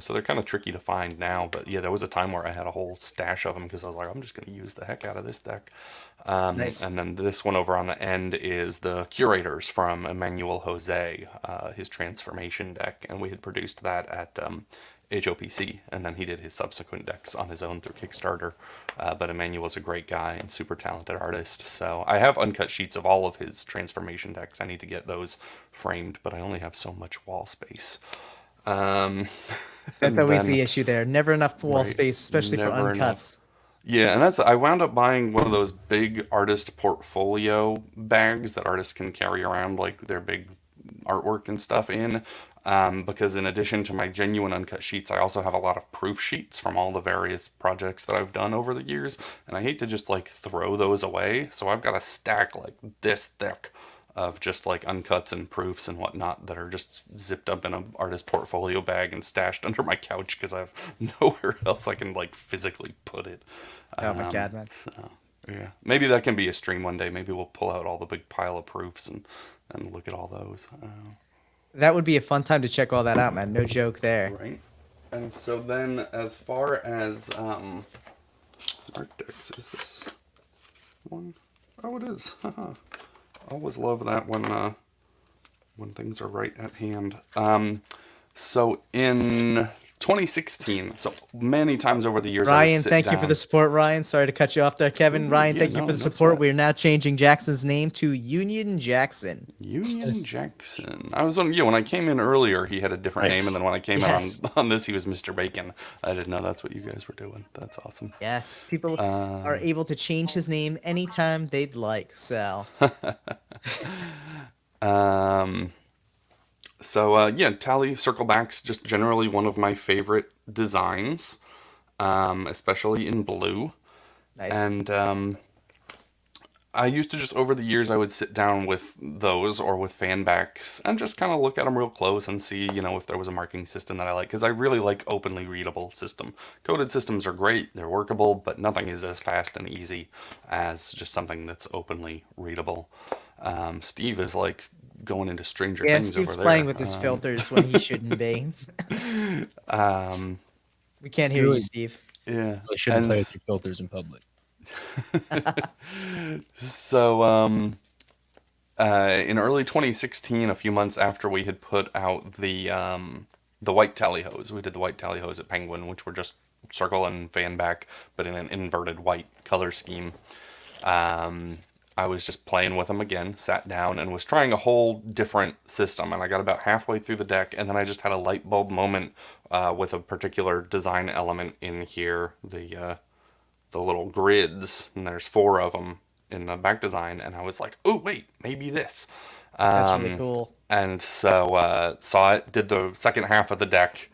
S3: so they're kind of tricky to find now. But yeah, there was a time where I had a whole stash of them, because I was like, I'm just going to use the heck out of this deck.
S1: Nice.
S3: And then this one over on the end is the Curators from Emmanuel Jose, his transformation deck, and we had produced that at HOPC, and then he did his subsequent decks on his own through Kickstarter. But Emmanuel's a great guy and super talented artist, so I have uncut sheets of all of his transformation decks. I need to get those framed, but I only have so much wall space.
S1: That's always the issue there. Never enough wall space, especially for uncuts.
S3: Enough. Yeah, and I wound up buying one of those big artist portfolio bags that artists can carry around like their big artwork and stuff in, because in addition to my genuine uncut sheets, I also have a lot of proof sheets from all the various projects that I've done over the years, and I hate to just like throw those away, so I've got a stack like this thick of just like uncuts and proofs and whatnot that are just zipped up in an artist portfolio bag and stashed under my couch because I have nowhere else I can like physically put it.
S1: Oh my god, man.
S3: So, yeah, maybe that can be a stream one day. Maybe we'll pull out all the big pile of proofs and look at all those.
S1: That would be a fun time to check all that out, man. No joke there.
S3: Right. And so then as far as art decks, is this one? Oh, it is. Always love that when things are right at hand. So in 2016. So many times over the years, I would
S1: Ryan,
S3: sit
S1: thank you for
S3: down-
S1: the support, Ryan. Sorry to cut you off there, Kevin.
S3: Ooh,
S1: Ryan,
S3: yeah,
S1: thank you
S3: no,
S1: for the
S3: no
S1: support.
S3: sweat.
S1: We're now changing Jackson's name to Union Jackson.
S3: Union
S2: Yes.
S3: Jackson. I was on. Yeah, when I came in earlier, he had a different
S4: Nice.
S3: name, and then when I came
S1: Yes.
S3: in on this, he was Mr. Bacon. I didn't know that's what you guys were doing. That's awesome.
S1: Yes, people are able to change his name anytime they'd like. So,
S3: Yeah, Tally Circlebacks, just generally one of my favorite designs, especially in blue.
S1: nice.
S3: And I used to just, over the years, I would sit down with those or with fan backs and just kind of look at them real close and see, if there was a marking system that I like. Because I really like openly readable system. Coded systems are great, they're workable, but nothing is as fast and easy as just something that's openly readable. Steve is like going into Stranger
S1: Yeah,
S3: Things
S1: Steve's
S3: over there.
S1: playing with his filters when he shouldn't be. We can't hear you,
S2: Really-
S1: Steve.
S3: Yeah.
S2: Really shouldn't
S3: And
S2: play with your filters in public.
S3: So, in early 2016, a few months after we had put out the white tally hose, we did the white tally hose at Penguin, which were just circle and fan back, but in an inverted white color scheme. I was just playing with them again, sat down, and was trying a whole different system. And I got about halfway through the deck, and then I just had a light bulb moment with a particular design element in here, the little grids, and there's 4 of them in the back design, and I was like, oh, wait, maybe this.
S1: That's really cool.
S3: And so saw it, did the second half of the deck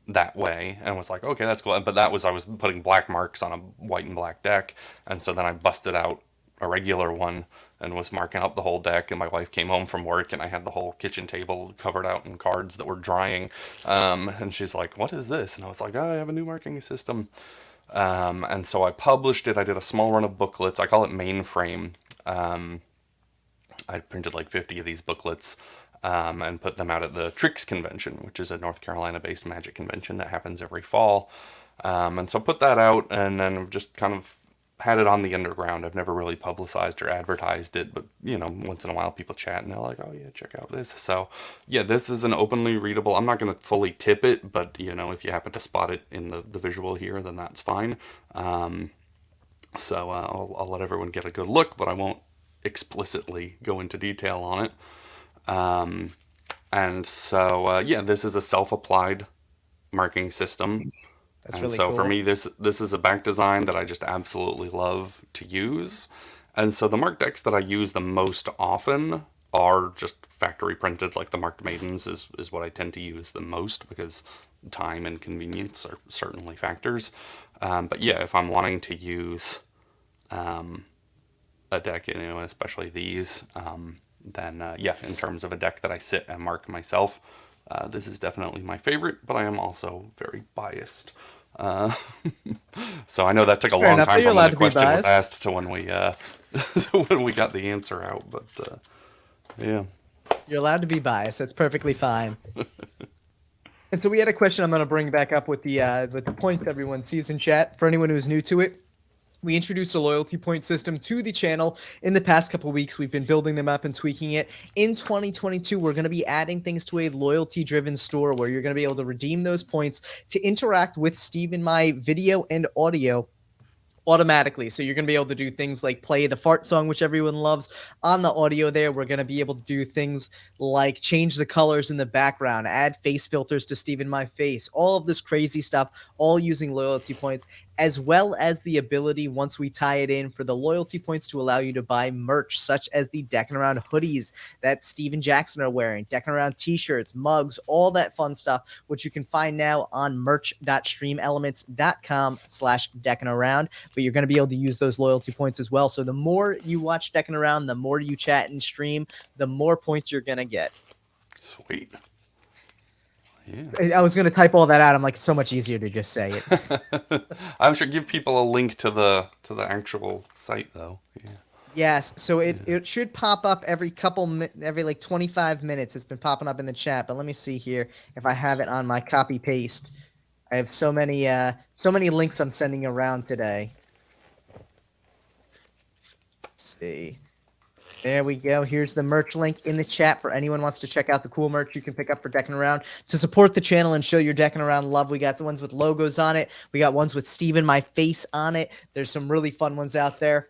S3: that way, and was like, okay, that's cool. But I was putting black marks on a white and black deck, and so then I busted out a regular one and was marking up the whole deck, and my wife came home from work, and I had the whole kitchen table covered out in cards that were drying, and she's like, what is this? And I was like, oh, I have a new marking system. And so I published it. I did a small run of booklets. I call it Mainframe. I printed like 50 of these booklets and put them out at the Tricks Convention, which is a North Carolina-based magic convention that happens every fall. And so put that out, and then just kind of had it on the underground. I've never really publicized or advertised it, but once in a while people chat and they're like, oh yeah, check out this. So yeah, this is an openly readable. I'm not going to fully tip it, but if you happen to spot it in the visual here, then that's fine. So I'll let everyone get a good look, but I won't explicitly go into detail on it. And so yeah, this is a self-applied marking system.
S1: That's
S3: And
S1: really
S3: so
S1: cool.
S3: for me, this is a back design that I just absolutely love to use. And so the marked decks that I use the most often are just factory printed, like the marked maidens is what I tend to use the most, because time and convenience are certainly factors. But yeah, if I'm wanting to use a deck, and especially these, then yeah, in terms of a deck that I sit and mark myself, this is definitely my favorite, but I am also very biased. So I know that took a
S1: fair
S3: long
S1: enough,
S3: time
S1: but you're
S3: from when
S1: allowed
S3: the
S1: to be
S3: question was
S1: biased.
S3: asked to when we when we got the answer out, but yeah.
S1: You're allowed to be biased. That's perfectly fine. And so we had a question I'm going to bring back up with the points everyone sees in chat. For anyone who's new to it, we introduced a loyalty point system to the channel in the past couple weeks. We've been building them up and tweaking it. In 2022, we're going to be adding things to a loyalty-driven store where you're going to be able to redeem those points to interact with Steve in my video and audio automatically. So you're going to be able to do things like play the fart song, which everyone loves, on the audio there. We're going to be able to do things like change the colors in the background, add face filters to Steve in my face, all of this crazy stuff, all using loyalty points, as well as the ability, once we tie it in, for the loyalty points to allow you to buy merch, such as the Deckin Around hoodies that Steve and Jackson are wearing, Deckin Around t-shirts, mugs, all that fun stuff, which you can find now on merch.streamelements.com/deckinaround. But you're going to be able to use those loyalty points as well. So the more you watch Deckin Around, the more you chat and stream, the more points you're going to get.
S3: Sweet. Yeah.
S1: I was going to type all that out. I'm like, it's so much easier to just say it.
S3: I should give people a link to the actual site though. Yeah.
S1: Yes, so it should pop up every like 25 minutes. It's been popping up in the chat, but let me see here if I have it on my copy paste. I have so many links I'm sending around today. Let's see. There we go. Here's the merch link in the chat for anyone who wants to check out the cool merch you can pick up for Deckin Around to support the channel and show your Deckin Around love. We got the ones with logos on it. We got ones with Steven, my face on it. There's some really fun ones out there.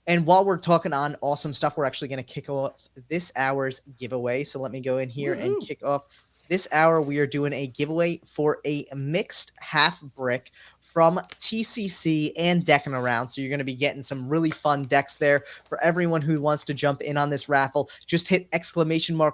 S1: And while we're talking on awesome stuff, we're actually going to kick off this hour's giveaway. So let me go in here and kick off this hour. We are doing a giveaway for a mixed half brick from TCC and Deckin Around. So you're going to be getting some really fun decks there for everyone who wants to jump in on this raffle. Just hit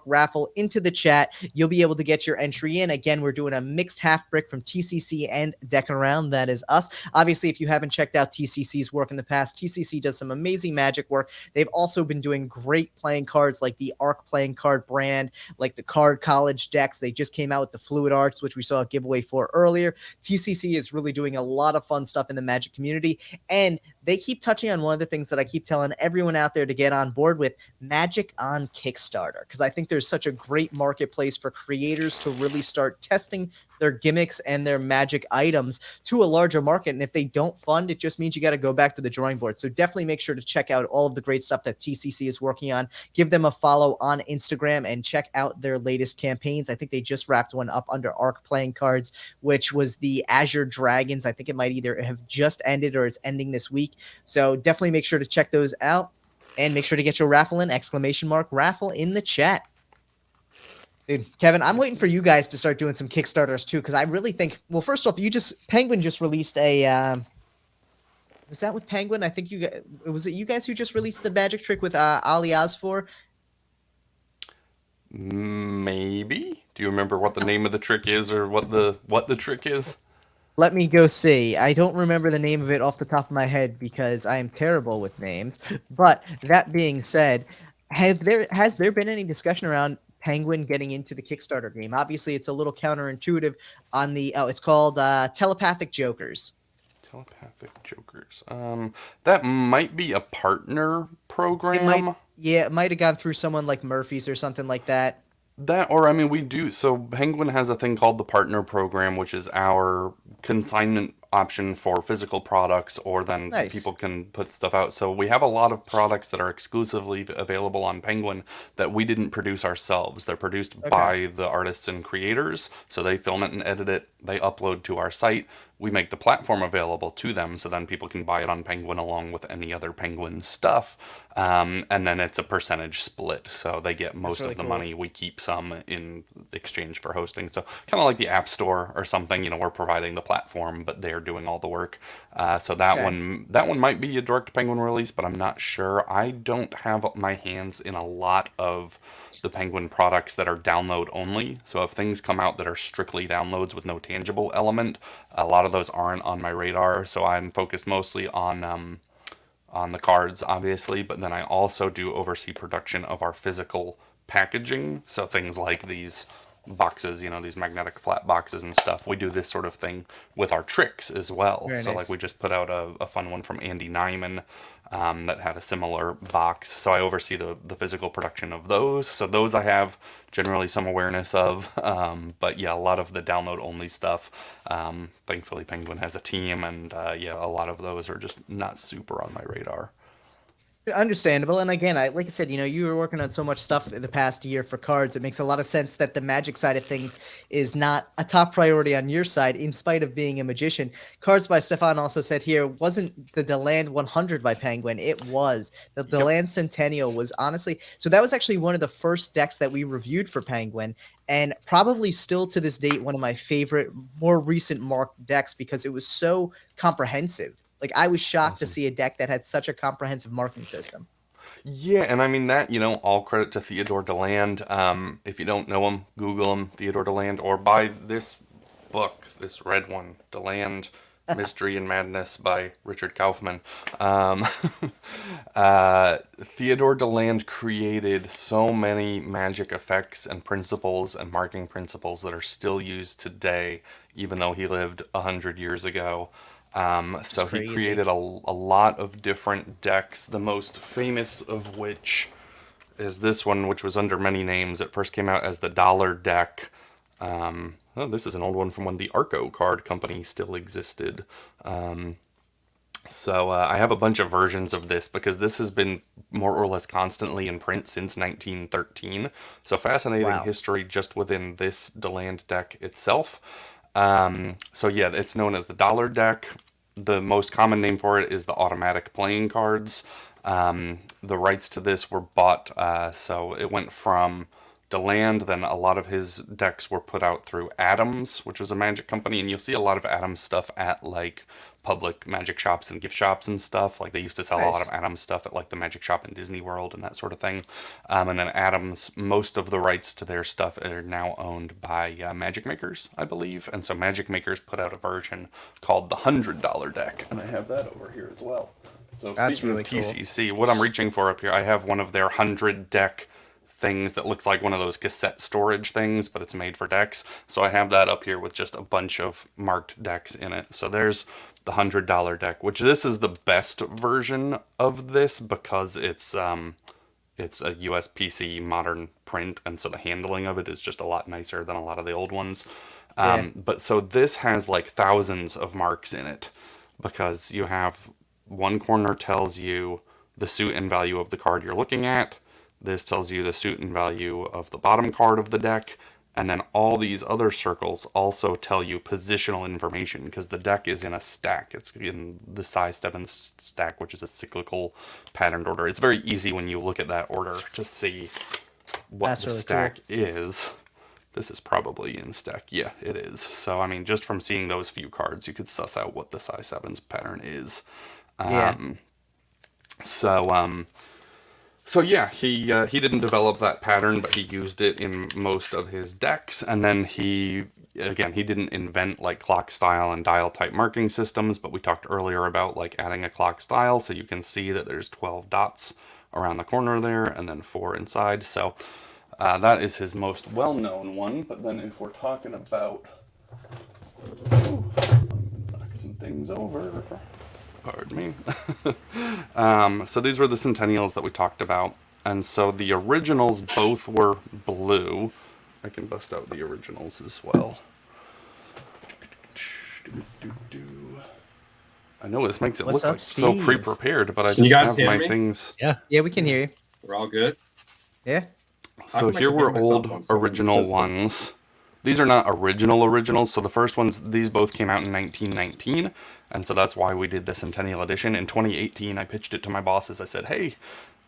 S1: !raffle into the chat. You'll be able to get your entry in. Again, we're doing a mixed half brick from TCC and Deckin Around. That is us. Obviously, if you haven't checked out TCC's work in the past, TCC does some amazing Magic work. They've also been doing great playing cards like the Arc playing card brand, like the Card College decks. They just came out with the Fluid Arts, which we saw a giveaway for earlier. TCC is really doing a lot of fun stuff in the Magic community, and they keep touching on one of the things that I keep telling everyone out there to get on board with: Magic on Kickstarter, because I think there's such a great marketplace for creators to really start testing their gimmicks and their Magic items to a larger market. And if they don't fund, it just means you got to go back to the drawing board. So definitely make sure to check out all of the great stuff that TCC is working on. Give them a follow on Instagram and check out their latest campaigns. I think they just wrapped one up under Arc playing cards, which was the Azure Dragons. I think it might either have just ended or it's ending this week. So definitely make sure to check those out and make sure to get your raffle in, !raffle in the chat. Dude, Kevin, I'm waiting for you guys to start doing some Kickstarters too, because I really think, well, first off, Penguin just released a, was that with Penguin? I think was it you guys who just released the magic trick with Ali Asfor?
S3: Maybe. Do you remember what the name of the trick is, or what the trick is?
S1: Let me go see. I don't remember the name of it off the top of my head because I am terrible with names. But that being said, has there been any discussion around Penguin getting into the Kickstarter game? Obviously, it's a little counterintuitive on the it's called Telepathic Jokers.
S3: Telepathic Jokers. That might be a partner program.
S1: It might have gone through someone like Murphy's or something like that.
S3: That, or I mean, we do. So Penguin has a thing called the partner program, which is our consignment option for physical products, or then people can put stuff out. So we have a lot of products that are exclusively available on Penguin that we didn't produce ourselves. They're produced by the artists and creators. So they film it and edit it. They upload to our site. We make the platform available to them, so then people can buy it on Penguin along with any other Penguin stuff. And then it's a percentage split. So they get most of the money. We keep some in exchange for hosting. So kind of like the App Store or something. You know, we're providing the platform, but they're doing all the work. So that one might be a direct Penguin release, but I'm not sure. I don't have my hands in a lot of the Penguin products that are download only. So if things come out that are strictly downloads with no tangible element, a lot of those aren't on my radar. So I'm focused mostly on the cards, obviously, but then I also do oversee production of our physical packaging. So things like these boxes, you know, these magnetic flat boxes and stuff. We do this sort of thing with our tricks as well.
S1: Very nice.
S3: Like we just put out a fun one from Andy Nyman that had a similar box. So I oversee the physical production of those. So those I have generally some awareness of. But yeah, a lot of the download only stuff. Thankfully Penguin has a team, and a lot of those are just not super on my radar.
S1: Understandable. And again, like I said, you know, you were working on so much stuff in the past year for cards. It makes a lot of sense that the Magic side of things is not a top priority on your side, in spite of being a magician. Cards by Stefan also said here, wasn't the Deland 100 by Penguin? It was. The Deland Centennial was honestly, so that was actually one of the first decks that we reviewed for Penguin, and probably still to this date one of my favorite, more recent marked decks, because it was so comprehensive. Like, I was shocked to see a deck that had such a comprehensive marking system.
S3: Yeah, and I mean that, you know, all credit to Theodore Deland. If you don't know him, Google him, Theodore Deland, or buy this book, this red one, Deland, Mystery and Madness by Richard Kaufman. Theodore Deland created so many magic effects and principles and marking principles that are still used today, even though he lived 100 years ago. So he created a lot of different decks, the most famous of which is this one, which was under many names. It first came out as the Dollar deck. This is an old one from when the Arco card company still existed. So I have a bunch of versions of this because this has been more or less constantly in print since 1913. So fascinating
S1: Wow.
S3: history just within this Deland deck itself. So yeah, it's known as the dollar deck. The most common name for it is the automatic playing cards. The rights to this were bought, so it went from Deland. Then a lot of his decks were put out through Adams, which was a magic company, and you'll see a lot of Adams stuff at like public magic shops and gift shops and stuff. Like they used to sell a lot of
S1: Nice.
S3: Adams stuff at like the magic shop in Disney World and that sort of thing. And then Adams, most of the rights to their stuff are now owned by Magic Makers, I believe. And so Magic Makers put out a version called the $100 deck, and I have that over here as well. So
S1: That's
S3: speaking
S1: really
S3: of
S1: cool.
S3: TCC, what I'm reaching for up here, I have one of their 100 deck things that looks like one of those cassette storage things, but it's made for decks. So I have that up here with just a bunch of marked decks in it. So there's the $100 deck, which this is the best version of this because it's a USPC modern print, and so the handling of it is just a lot nicer than a lot of the old ones.
S1: Yeah.
S3: But so this has like thousands of marks in it because you have one corner tells you the suit and value of the card you're looking at. This tells you the suit and value of the bottom card of the deck. And then all these other circles also tell you positional information because the deck is in a stack. It's in the size 7 stack, which is a cyclical patterned order. It's very easy when you look at that order to see what
S1: That's
S3: the
S1: really
S3: stack is. This is probably in stack. Yeah, it is. So, I mean, just from seeing those few cards, you could suss out what the size 7's pattern is.
S1: Yeah.
S3: So yeah, he didn't develop that pattern, but he used it in most of his decks. And then he didn't invent like clock style and dial type marking systems, but we talked earlier about like adding a clock style, so you can see that there's 12 dots around the corner there, and then 4 inside. So that is his most well-known one. But then if we're talking about, ooh, knock some things over. Pardon me. So these were the Centennials that we talked about. And so the originals both were blue. I can bust out the originals as well. I know this makes it
S1: What's
S3: look
S1: up,
S3: like so
S1: Steve?
S3: pre-prepared, but I
S4: Can you
S3: just
S4: guys
S3: have
S4: hear
S3: my
S4: me?
S3: things.
S2: Yeah.
S1: Yeah, we can hear you.
S4: We're all good.
S1: Yeah.
S3: So
S4: come I
S3: here
S4: can hear
S3: were
S4: myself
S3: old
S4: on some
S3: original
S4: system?
S3: ones. These are not originals. So the first ones, these both came out in 1919. And so that's why we did the Centennial Edition. In 2018, I pitched it to my bosses. I said, hey,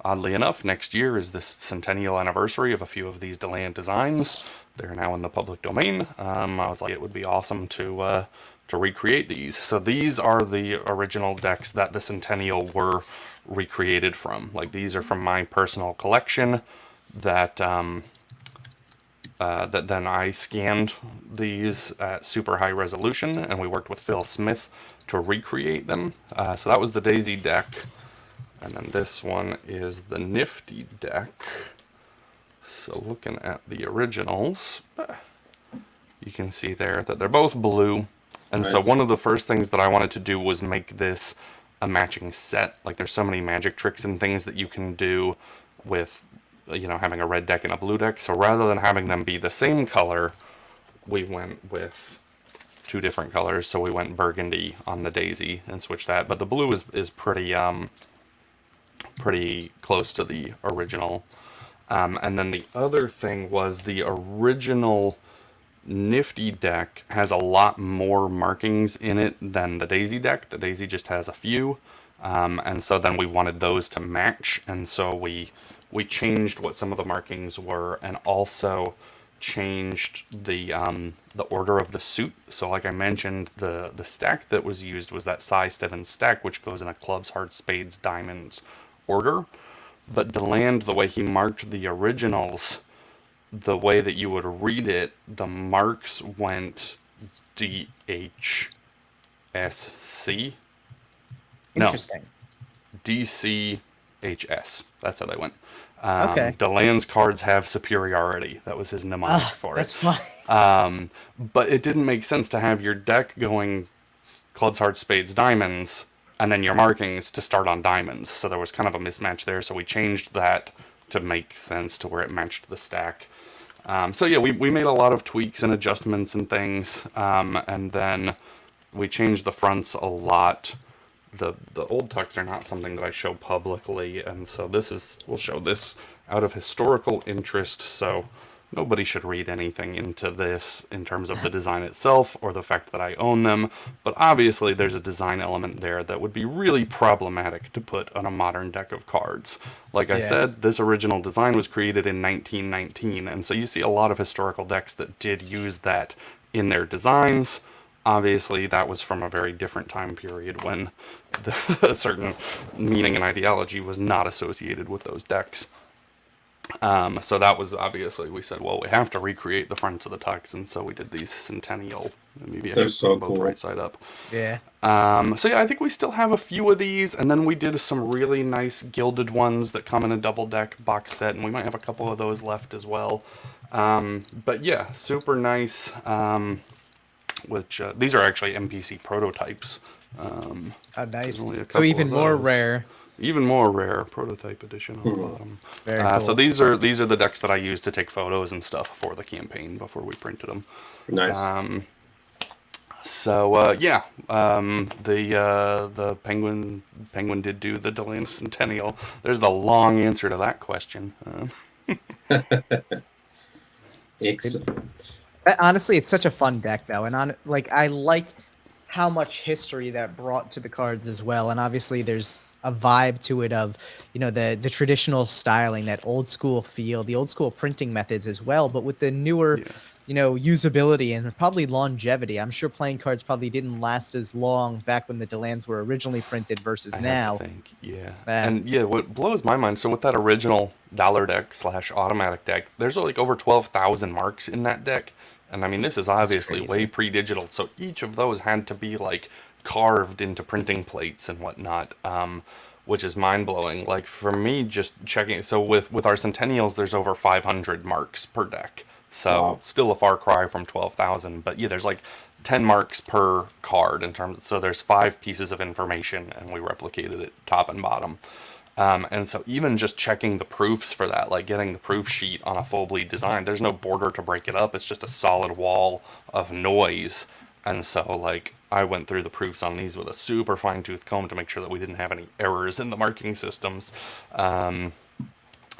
S3: oddly enough, next year is this centennial anniversary of a few of these Deland designs. They're now in the public domain. I was like, it would be awesome to recreate these. So these are the original decks that the Centennial were recreated from. Like these are from my personal collection that that then I scanned these at super high resolution, and we worked with Phil Smith to recreate them. So that was the Daisy deck. And then this one is the Nifty deck. So looking at the originals, you can see there that they're both blue. And so
S4: Nice.
S3: one of the first things that I wanted to do was make this a matching set. Like there's so many magic tricks and things that you can do with, you know, having a red deck and a blue deck. So rather than having them be the same color, we went with 2 different colors. So we went burgundy on the Daisy and switched that. But the blue is pretty close to the original. And then the other thing was the original Nifty deck has a lot more markings in it than the Daisy deck. The Daisy just has a few. And so then we wanted those to match. And so we changed what some of the markings were, and also changed the order of the suit. So like I mentioned, the stack that was used was that size 7 stack, which goes in a clubs, hearts, spades, diamonds order. But Deland, the way he marked the originals, the way that you would read it, the marks went DHSC. No,
S1: Interesting.
S3: DCHS. That's how they went.
S1: Okay.
S3: Deland's cards have superiority. That was his mnemonic for
S1: That's
S3: it.
S1: fine.
S3: But it didn't make sense to have your deck going clubs, hearts, spades, diamonds, and then your markings to start on diamonds. So there was kind of a mismatch there. So we changed that to make sense to where it matched the stack. So yeah, we made a lot of tweaks and adjustments and things. And then we changed the fronts a lot. the old tucks are not something that I show publicly, and so we'll show this out of historical interest, so nobody should read anything into this in terms of the design itself or the fact that I own them, but obviously there's a design element there that would be really problematic to put on a modern deck of cards. Like I said, this original design was created in 1919, and so you see a lot of historical decks that did use that in their designs. Obviously, that was from a very different time period when a certain meaning and ideology was not associated with those decks. So that was obviously, we said, well, we have to recreate the fronts of the tucks, and so we did these Centennial. Maybe I should put them both right side up.
S1: Yeah.
S3: So yeah, I think we still have a few of these, and then we did some really nice gilded ones that come in a double deck box set, and we might have a couple of those left as well. But yeah, super nice. Which these are actually MPC prototypes.
S1: Oh, nice.
S3: So
S1: even more rare.
S3: Even more rare, prototype edition on the bottom.
S1: Very cool.
S3: So these are the decks that I used to take photos and stuff for the campaign before we printed them.
S5: Nice.
S3: The penguin did do the Deland Centennial. There's the long answer to that question.
S5: Excellent.
S1: Honestly, it's such a fun deck, though, and I like how much history that brought to the cards as well. And obviously, there's a vibe to it of, the traditional styling, that old school feel, the old school printing methods as well, but with the newer, usability and probably longevity. I'm sure playing cards probably didn't last as long back when the Delands were originally printed versus now.
S3: I think, and what blows my mind, so with that original dollar deck / automatic deck, there's like over 12,000 marks in that deck. And I mean, this is obviously way pre-digital, so each of those had to be like carved into printing plates and whatnot, which is mind-blowing. Like for me, just checking, so with our Centennials, there's over 500 marks per deck. So still a far cry from 12,000, but yeah, there's like 10 marks per card in terms. So there's 5 pieces of information, and we replicated it top and bottom. And so even just checking the proofs for that, like getting the proof sheet on a full bleed design, there's no border to break it up. It's just a solid wall of noise. And so like I went through the proofs on these with a super fine tooth comb to make sure that we didn't have any errors in the marking systems.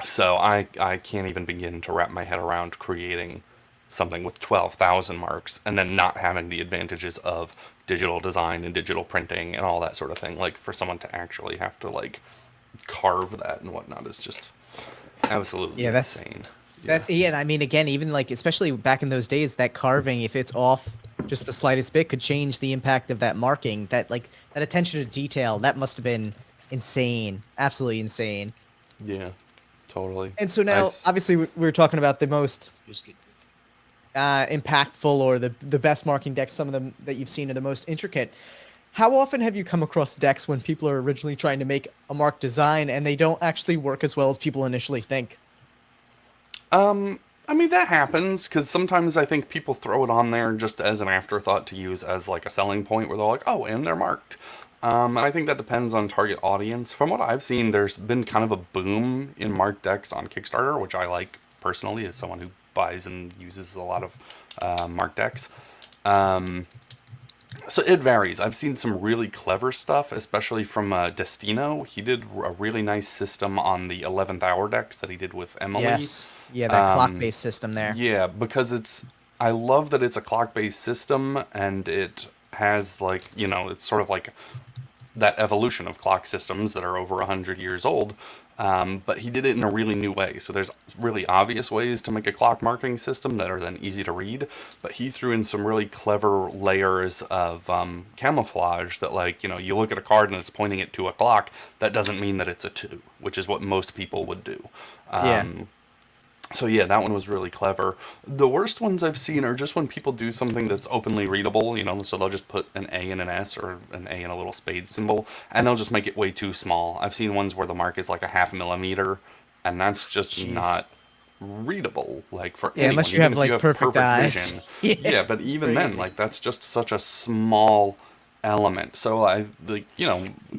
S3: So I can't even begin to wrap my head around creating something with 12,000 marks and then not having the advantages of digital design and digital printing and all that sort of thing. Like for someone to actually have to like carve that and whatnot is just absolutely insane.
S1: And I mean, again, even like, especially back in those days, that carving, if it's off just the slightest bit, could change the impact of that marking. That attention to detail, that must have been insane. Absolutely insane.
S3: Yeah, totally.
S1: And so now, obviously, we were talking about the most impactful or the best marking decks, some of them that you've seen are the most intricate. How often have you come across decks when people are originally trying to make a marked design and they don't actually work as well as people initially think?
S3: I mean, that happens because sometimes I think people throw it on there just as an afterthought to use as like a selling point where they're like, oh, and they're marked. And I think that depends on target audience. From what I've seen, there's been kind of a boom in marked decks on Kickstarter, which I like personally as someone who buys and uses a lot of marked decks. So it varies. I've seen some really clever stuff, especially from Destino. He did a really nice system on the 11th Hour decks that he did with Emily.
S1: Yes. Yeah, that clock-based system there.
S3: Yeah, because I love that it's a clock-based system, and it has, like, it's sort of like that evolution of clock systems that are over 100 years old. But he did it in a really new way. So there's really obvious ways to make a clock marking system that are then easy to read. But he threw in some really clever layers of camouflage that, like, you look at a card and it's pointing it to a clock. That doesn't mean that it's a 2, which is what most people would do. So yeah, that one was really clever. The worst ones I've seen are just when people do something that's openly readable, so they'll just put an A and an S or an A and a little spade symbol, and they'll just make it way too small. I've seen ones where the mark is like a 0.5 millimeter, and that's just not readable, like for anyone.
S1: Unless you have like perfect eyes.
S3: Vision. Yeah, but even then, like that's just such a small element. So a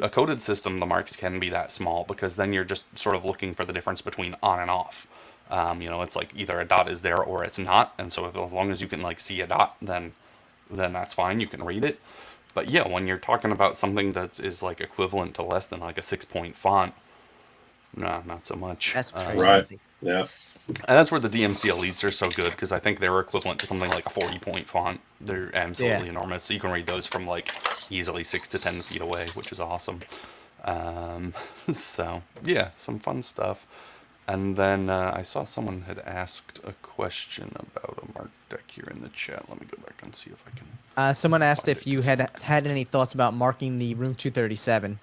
S3: coded system, the marks can be that small because then you're just sort of looking for the difference between on and off. It's like either a dot is there or it's not, and so as long as you can like see a dot, then that's fine. You can read it. But yeah, when you're talking about something that is like equivalent to less than like a 6-point font, nah, not so much.
S1: That's crazy.
S5: Right. Yeah.
S3: And that's where the DMC Elites are so good, because I think they were equivalent to something like a 40-point font. They're absolutely enormous. So you can read those from like easily 6 to 10 feet away, which is awesome. So yeah, some fun stuff. And then I saw someone had asked a question about a marked deck here in the chat. Let me go back and see if I can.
S1: Someone asked if you had any thoughts about marking the room 237.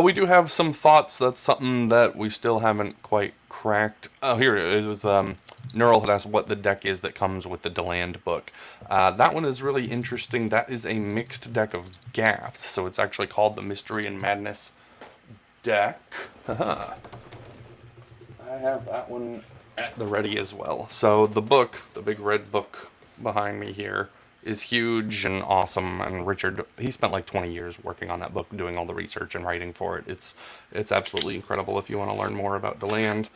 S3: We do have some thoughts. That's something that we still haven't quite cracked. Oh, here it was. Neural had asked what the deck is that comes with the Deland book. That one is really interesting. That is a mixed deck of gaffs. So it's actually called the Mystery and Madness deck. I have that one at the ready as well. So the book, the big red book behind me here, is huge and awesome, and Richard, he spent like 20 years working on that book, doing all the research and writing for it. It's absolutely incredible if you want to learn more about Deland.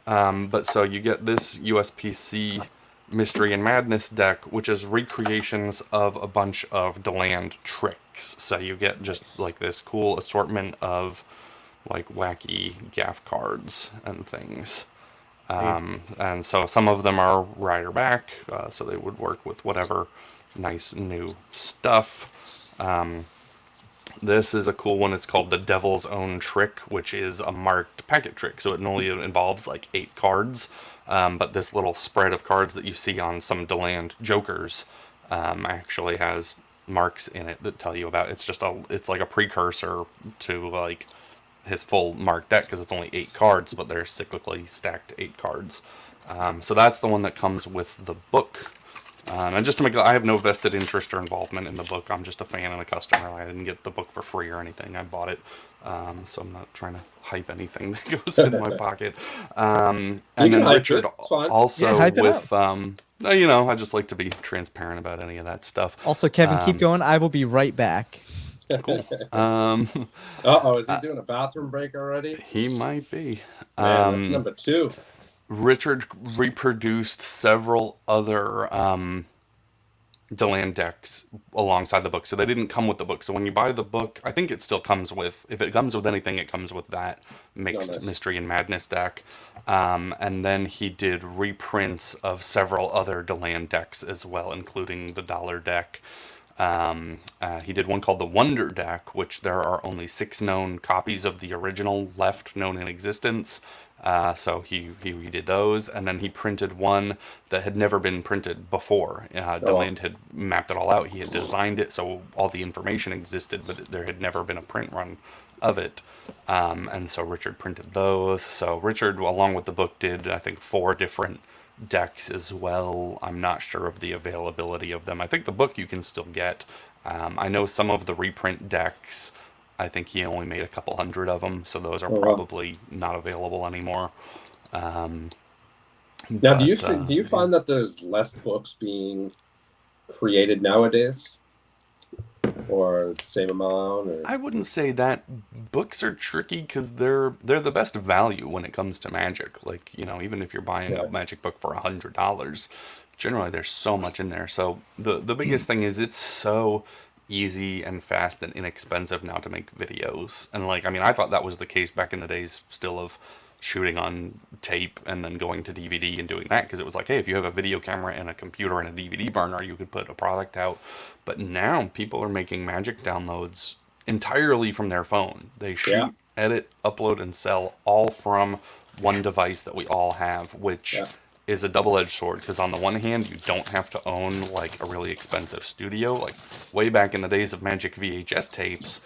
S3: But so you get this USPC Mystery and Madness deck, which is recreations of a bunch of Deland tricks. So you get just like this cool assortment of like wacky gaff cards and things. And so some of them are rider back, so they would work with whatever nice new stuff. This is a cool one. It's called the Devil's Own Trick, which is a marked packet trick. So it only involves like 8 cards, but this little spread of cards that you see on some Deland Jokers actually has marks in it that tell you about. It's like a precursor to like his full marked deck, because it's only 8 cards, but they're cyclically stacked 8 cards. So that's the one that comes with the book. And just to make it, I have no vested interest or involvement in the book. I'm just a fan and a customer. I didn't get the book for free or anything. I bought it. So I'm not trying to hype anything that goes in my pocket. And then Richard also with, I just like to be transparent about any of that stuff.
S1: Also, Kevin, keep going. I will be right back.
S3: Cool.
S5: Is he doing a bathroom break already?
S3: He might be.
S5: Man, that's number 2.
S3: Richard reproduced several other Deland decks alongside the book, so they didn't come with the book. So when you buy the book, I think it still comes with, if it comes with anything, it comes with that mixed Mystery and Madness deck. And then he did reprints of several other Deland decks as well, including the Dollar deck. He did one called the Wonder deck, which there are only 6 known copies of the original left known in existence. So he redid those, and then he printed one that had never been printed before. Deland had mapped it all out. He had designed it so all the information existed, but there had never been a print run of it. And so Richard printed those. So Richard, along with the book, did, I think, 4 different decks as well. I'm not sure of the availability of them. I think the book you can still get. I know some of the reprint decks, I think he only made a couple hundred of them, so those are probably not available anymore.
S5: Now, do you find that there's less books being created nowadays, or same amount? Or?
S3: I wouldn't say that. Books are tricky because they're the best value when it comes to Magic. Like, even if you're buying a Magic book for $100, generally there's so much in there. So the biggest thing is it's so easy and fast and inexpensive now to make videos. And I thought that was the case back in the days still of shooting on tape and then going to DVD and doing that, because it was like, hey, if you have a video camera and a computer and a DVD burner, you could put a product out. But now people are making Magic downloads entirely from their phone. They shoot, edit, upload, and sell all from one device that we all have, which is a double-edged sword, because on the one hand, you don't have to own like a really expensive studio. Like way back in the days of Magic VHS tapes,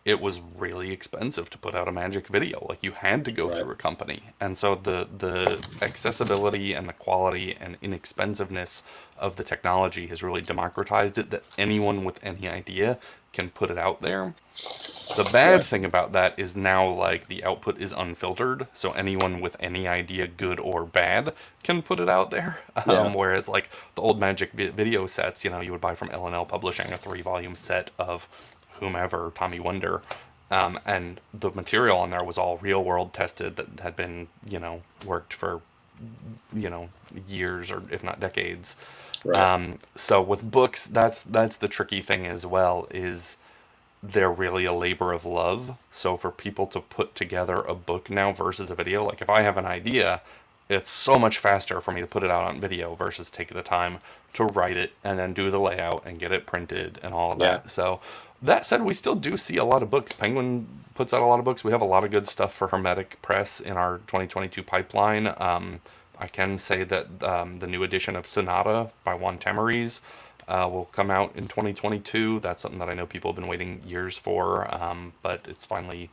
S3: it was really expensive to put out a Magic video. Like you had to go through a company. And so the accessibility and the quality and inexpensiveness of the technology has really democratized it, that anyone with any idea can put it out there. The bad thing about that is now, like, the output is unfiltered, so anyone with any idea, good or bad, can put it out there. Whereas, like, the old Magic video sets, you would buy from L&L Publishing a 3-volume set of whomever, Tommy Wonder, and the material on there was all real-world tested that had been, worked for, years or if not decades.
S5: Right.
S3: So with books, that's the tricky thing as well, is they're really a labor of love. So for people to put together a book now versus a video, like if I have an idea, it's so much faster for me to put it out on video versus take the time to write it and then do the layout and get it printed and all of that. So that said, we still do see a lot of books. Penguin puts out a lot of books. We have a lot of good stuff for Hermetic Press in our 2022 pipeline. I can say that the new edition of Sonata by Juan Tamariz will come out in 2022. That's something that I know people have been waiting years for, but it's finally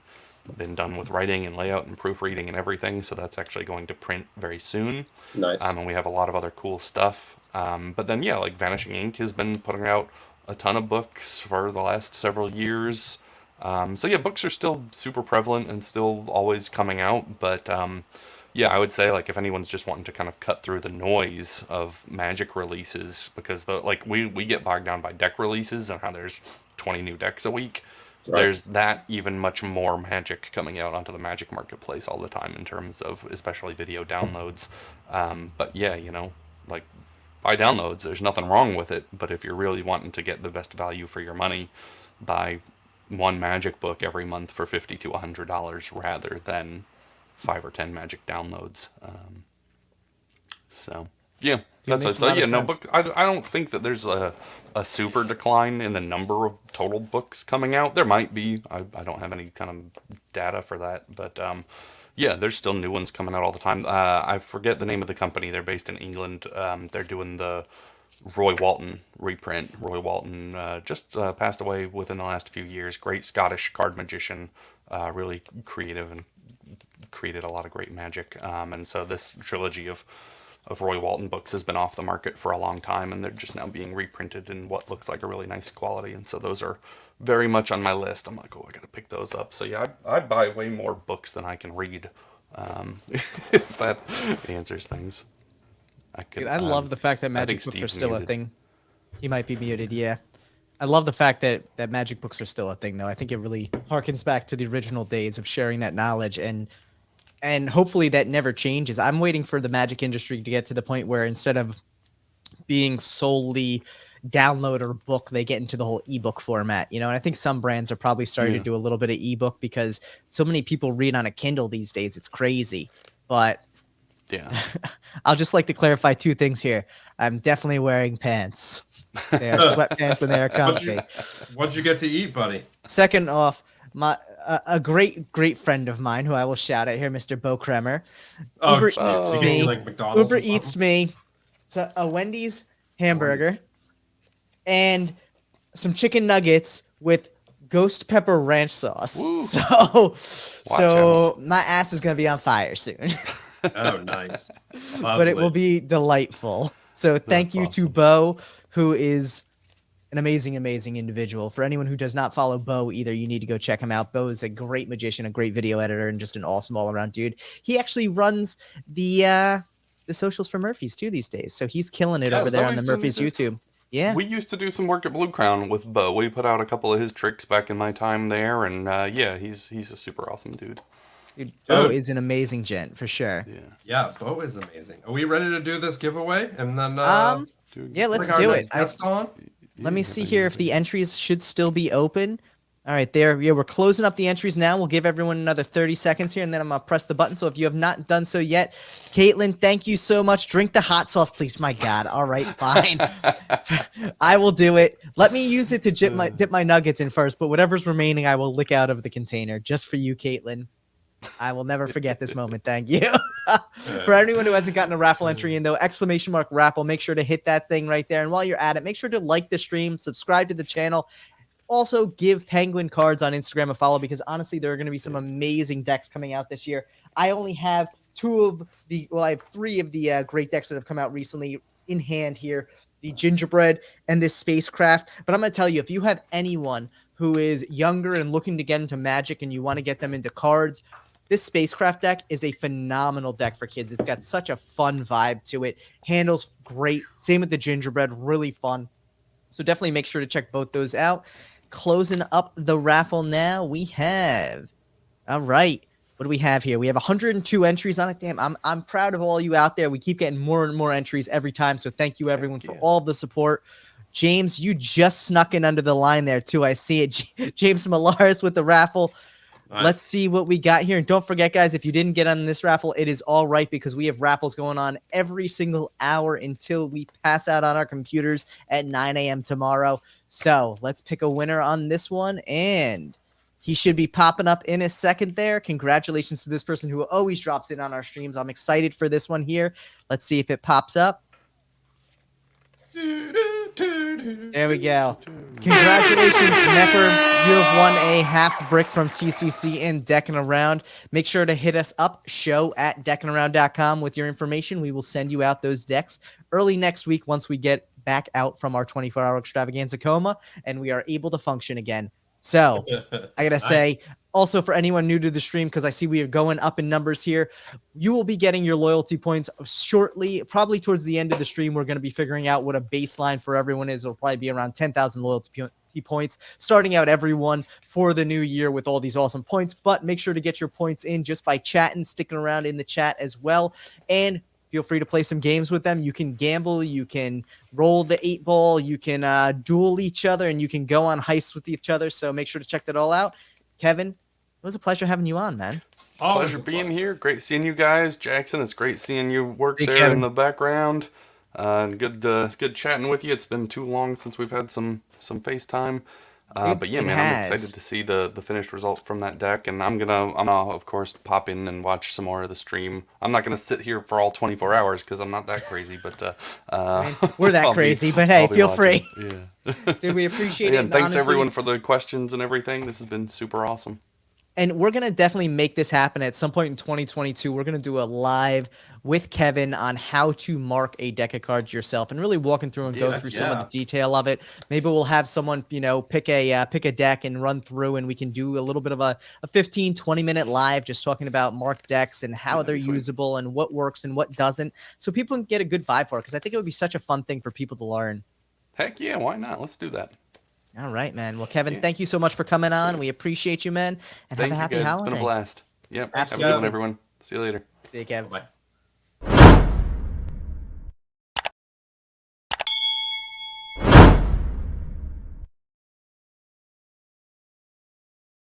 S3: been done with writing and layout and proofreading and everything. So that's actually going to print very soon.
S5: Nice.
S3: And we have a lot of other cool stuff. But then, yeah, like Vanishing Ink has been putting out a ton of books for the last several years. So yeah, books are still super prevalent and still always coming out. But yeah, I would say like if anyone's just wanting to kind of cut through the noise of Magic releases, because we get bogged down by deck releases and how there's 20 new decks a week.
S5: Right.
S3: There's that even much more Magic coming out onto the Magic marketplace all the time in terms of especially video downloads. But yeah, like buy downloads. There's nothing wrong with it. But if you're really wanting to get the best value for your money, buy one Magic book every month for $50 to $100 rather than 5 or 10 Magic downloads. So yeah, that's
S1: makes
S3: so
S1: a lot
S3: yeah.
S1: of
S3: No,
S1: sense.
S3: book. I don't think that there's a super decline in the number of total books coming out. There might be. I don't have any kind of data for that, but yeah, there's still new ones coming out all the time. I forget the name of the company. They're based in England. They're doing the Roy Walton reprint. Roy Walton just passed away within the last few years. Great Scottish card magician, really creative and created a lot of great magic. And so this trilogy of Roy Walton books has been off the market for a long time, and they're just now being reprinted in what looks like a really nice quality. And so those are very much on my list. I'm like, oh, I got to pick those up. So yeah, I buy way more books than I can read. If that answers things.
S1: Dude, I love the fact that
S3: I
S1: Magic
S3: think
S1: books are
S3: Steve's
S1: still a
S3: muted.
S1: thing. He might be muted, yeah. I love the fact that Magic books are still a thing, though. I think it really harkens back to the original days of sharing that knowledge, and hopefully that never changes. I'm waiting for the Magic industry to get to the point where instead of being solely download or book, they get into the whole ebook format, And I think some brands are probably starting to do a little bit of ebook because so many people read on a Kindle these days. It's crazy. But
S3: Yeah.
S1: I'll just like to clarify two things here. I'm definitely wearing pants. They are sweatpants and they are comfy.
S4: What'd you get to eat, buddy?
S1: Second off, a great friend of mine who I will shout out here, Mr. Bo Kremer. Uber Eats
S4: you
S1: me.
S4: like McDonald's
S1: Uber
S4: or something?
S1: Eats me. So a Wendy's hamburger and some chicken nuggets with ghost pepper ranch sauce.
S3: Woo.
S1: So my ass is gonna be on fire soon.
S4: Oh, nice.
S1: But it will be delightful. So thank you to
S3: awesome.
S1: Bo, who is an amazing individual. For anyone who does not follow Bo either, you need to go check him out. Bo is a great magician, a great video editor, and just an awesome all-around dude. He actually runs the socials for Murphy's too these days. So he's killing it
S3: Yeah,
S1: over there on the
S3: somebody's
S1: Murphy's
S3: doing this.
S1: YouTube. Yeah.
S3: We used to do some work at Blue Crown with Bo. We put out a couple of his tricks back in my time there, and yeah, he's a super awesome dude.
S1: Dude, Bo
S4: Dude.
S1: is an amazing gent for sure.
S3: Yeah.
S4: Yeah, Bo is amazing. Are we ready to do this giveaway? And then
S3: Dude,
S1: Yeah, let's
S4: bring our
S1: do it.
S4: next guest on?
S1: Let me see here if the entries should still be open. All right, there. Yeah, we're closing up the entries now. We'll give everyone another 30 seconds here, and then I'm going to press the button. So if you have not done so yet, Caitlin, thank you so much. Drink the hot sauce, please. My God. All right, fine. I will do it. Let me use it to dip my nuggets in first, but whatever's remaining, I will lick out of the container just for you, Caitlin. I will never forget this moment. Thank you. For anyone who hasn't gotten a raffle entry in, though, !raffle, make sure to hit that thing right there. And while you're at it, make sure to like the stream, subscribe to the channel. Also, give Penguin Cards on Instagram a follow because, honestly, there are going to be some amazing decks coming out this year. I only have I have three of the great decks that have come out recently in hand here. The Gingerbread and this Spacecraft. But I'm going to tell you, if you have anyone who is younger and looking to get into Magic and you want to get them into cards, this Spacecraft deck is a phenomenal deck for kids. It's got such a fun vibe to it. Handles great. Same with the Gingerbread. Really fun. So definitely make sure to check both those out. Closing up the raffle now, we have... All right. what do we have here? We have 102 entries on it. Damn, I'm proud of all you out there. We keep getting more and more entries every time. So thank you everyone for all of the support. James, you just snuck in under the line there too. I see it. James Malaris with the raffle.
S4: Nice.
S1: Let's see what we got here. And don't forget, guys, if you didn't get on this raffle, it is all right because we have raffles going on every single hour until we pass out on our computers at 9 a.m. tomorrow. So let's pick a winner on this one. And he should be popping up in a second there. Congratulations to this person who always drops in on our streams. I'm excited for this one here. Let's see if it pops up. There we go. Congratulations, Mepper. You have won a half brick from TCC and Deckin Around. Make sure to hit us up, show@deckinaround.com with your information. We will send you out those decks early next week once we get back out from our 24-hour extravaganza coma and we are able to function again. So I got to say, also for anyone new to the stream, because I see we are going up in numbers here, you will be getting your loyalty points shortly. Probably towards the end of the stream, we're going to be figuring out what a baseline for everyone is. It'll probably be around 10,000 loyalty points, starting out everyone for the new year with all these awesome points. But make sure to get your points in just by chatting, sticking around in the chat as well. And feel free to play some games with them. You can gamble, you can roll the 8-ball, you can duel each other, and you can go on heists with each other. So make sure to check that all out. Kevin, it was a pleasure having you on, man.
S3: Pleasure being here. Great seeing you guys. Jackson, it's great seeing you work
S2: Hey,
S3: there
S2: Kevin.
S3: in the background. Good chatting with you. It's been too long since we've had some FaceTime. But yeah,
S1: It
S3: man,
S1: has.
S3: I'm excited to see the finished result from that deck, and I'm gonna of course pop in and watch some more of the stream. I'm not gonna sit here for all 24 hours because I'm not that crazy, but
S1: We're that
S3: I'll be-
S1: crazy, but hey,
S3: I'll be
S1: feel
S3: watching.
S1: free.
S3: Yeah.
S1: Dude, we appreciate it.
S3: Yeah,
S1: And
S3: and thanks
S1: honestly,
S3: everyone for the questions and everything. This has been super awesome.
S1: And we're going to definitely make this happen at some point in 2022. We're going to do a live with Kevin on how to mark a deck of cards yourself and really walking through and go through some of the detail of it. Maybe we'll have someone, pick a deck and run through, and we can do a little bit of a 15, 20-minute live just talking about marked decks and how they're usable and what works and what doesn't, so people can get a good vibe for it, because I think it would be such a fun thing for people to learn.
S3: Heck yeah, why not? Let's do that.
S1: All right, man. Well, Kevin, thank you so much for coming on. We appreciate you, man. And
S3: Thank
S1: have a
S3: you
S1: happy
S3: guys.
S1: holiday.
S3: It's been a blast. Yep. Have a good
S1: Absolutely.
S3: one, everyone. See you later.
S1: See you, Kevin.
S4: Bye.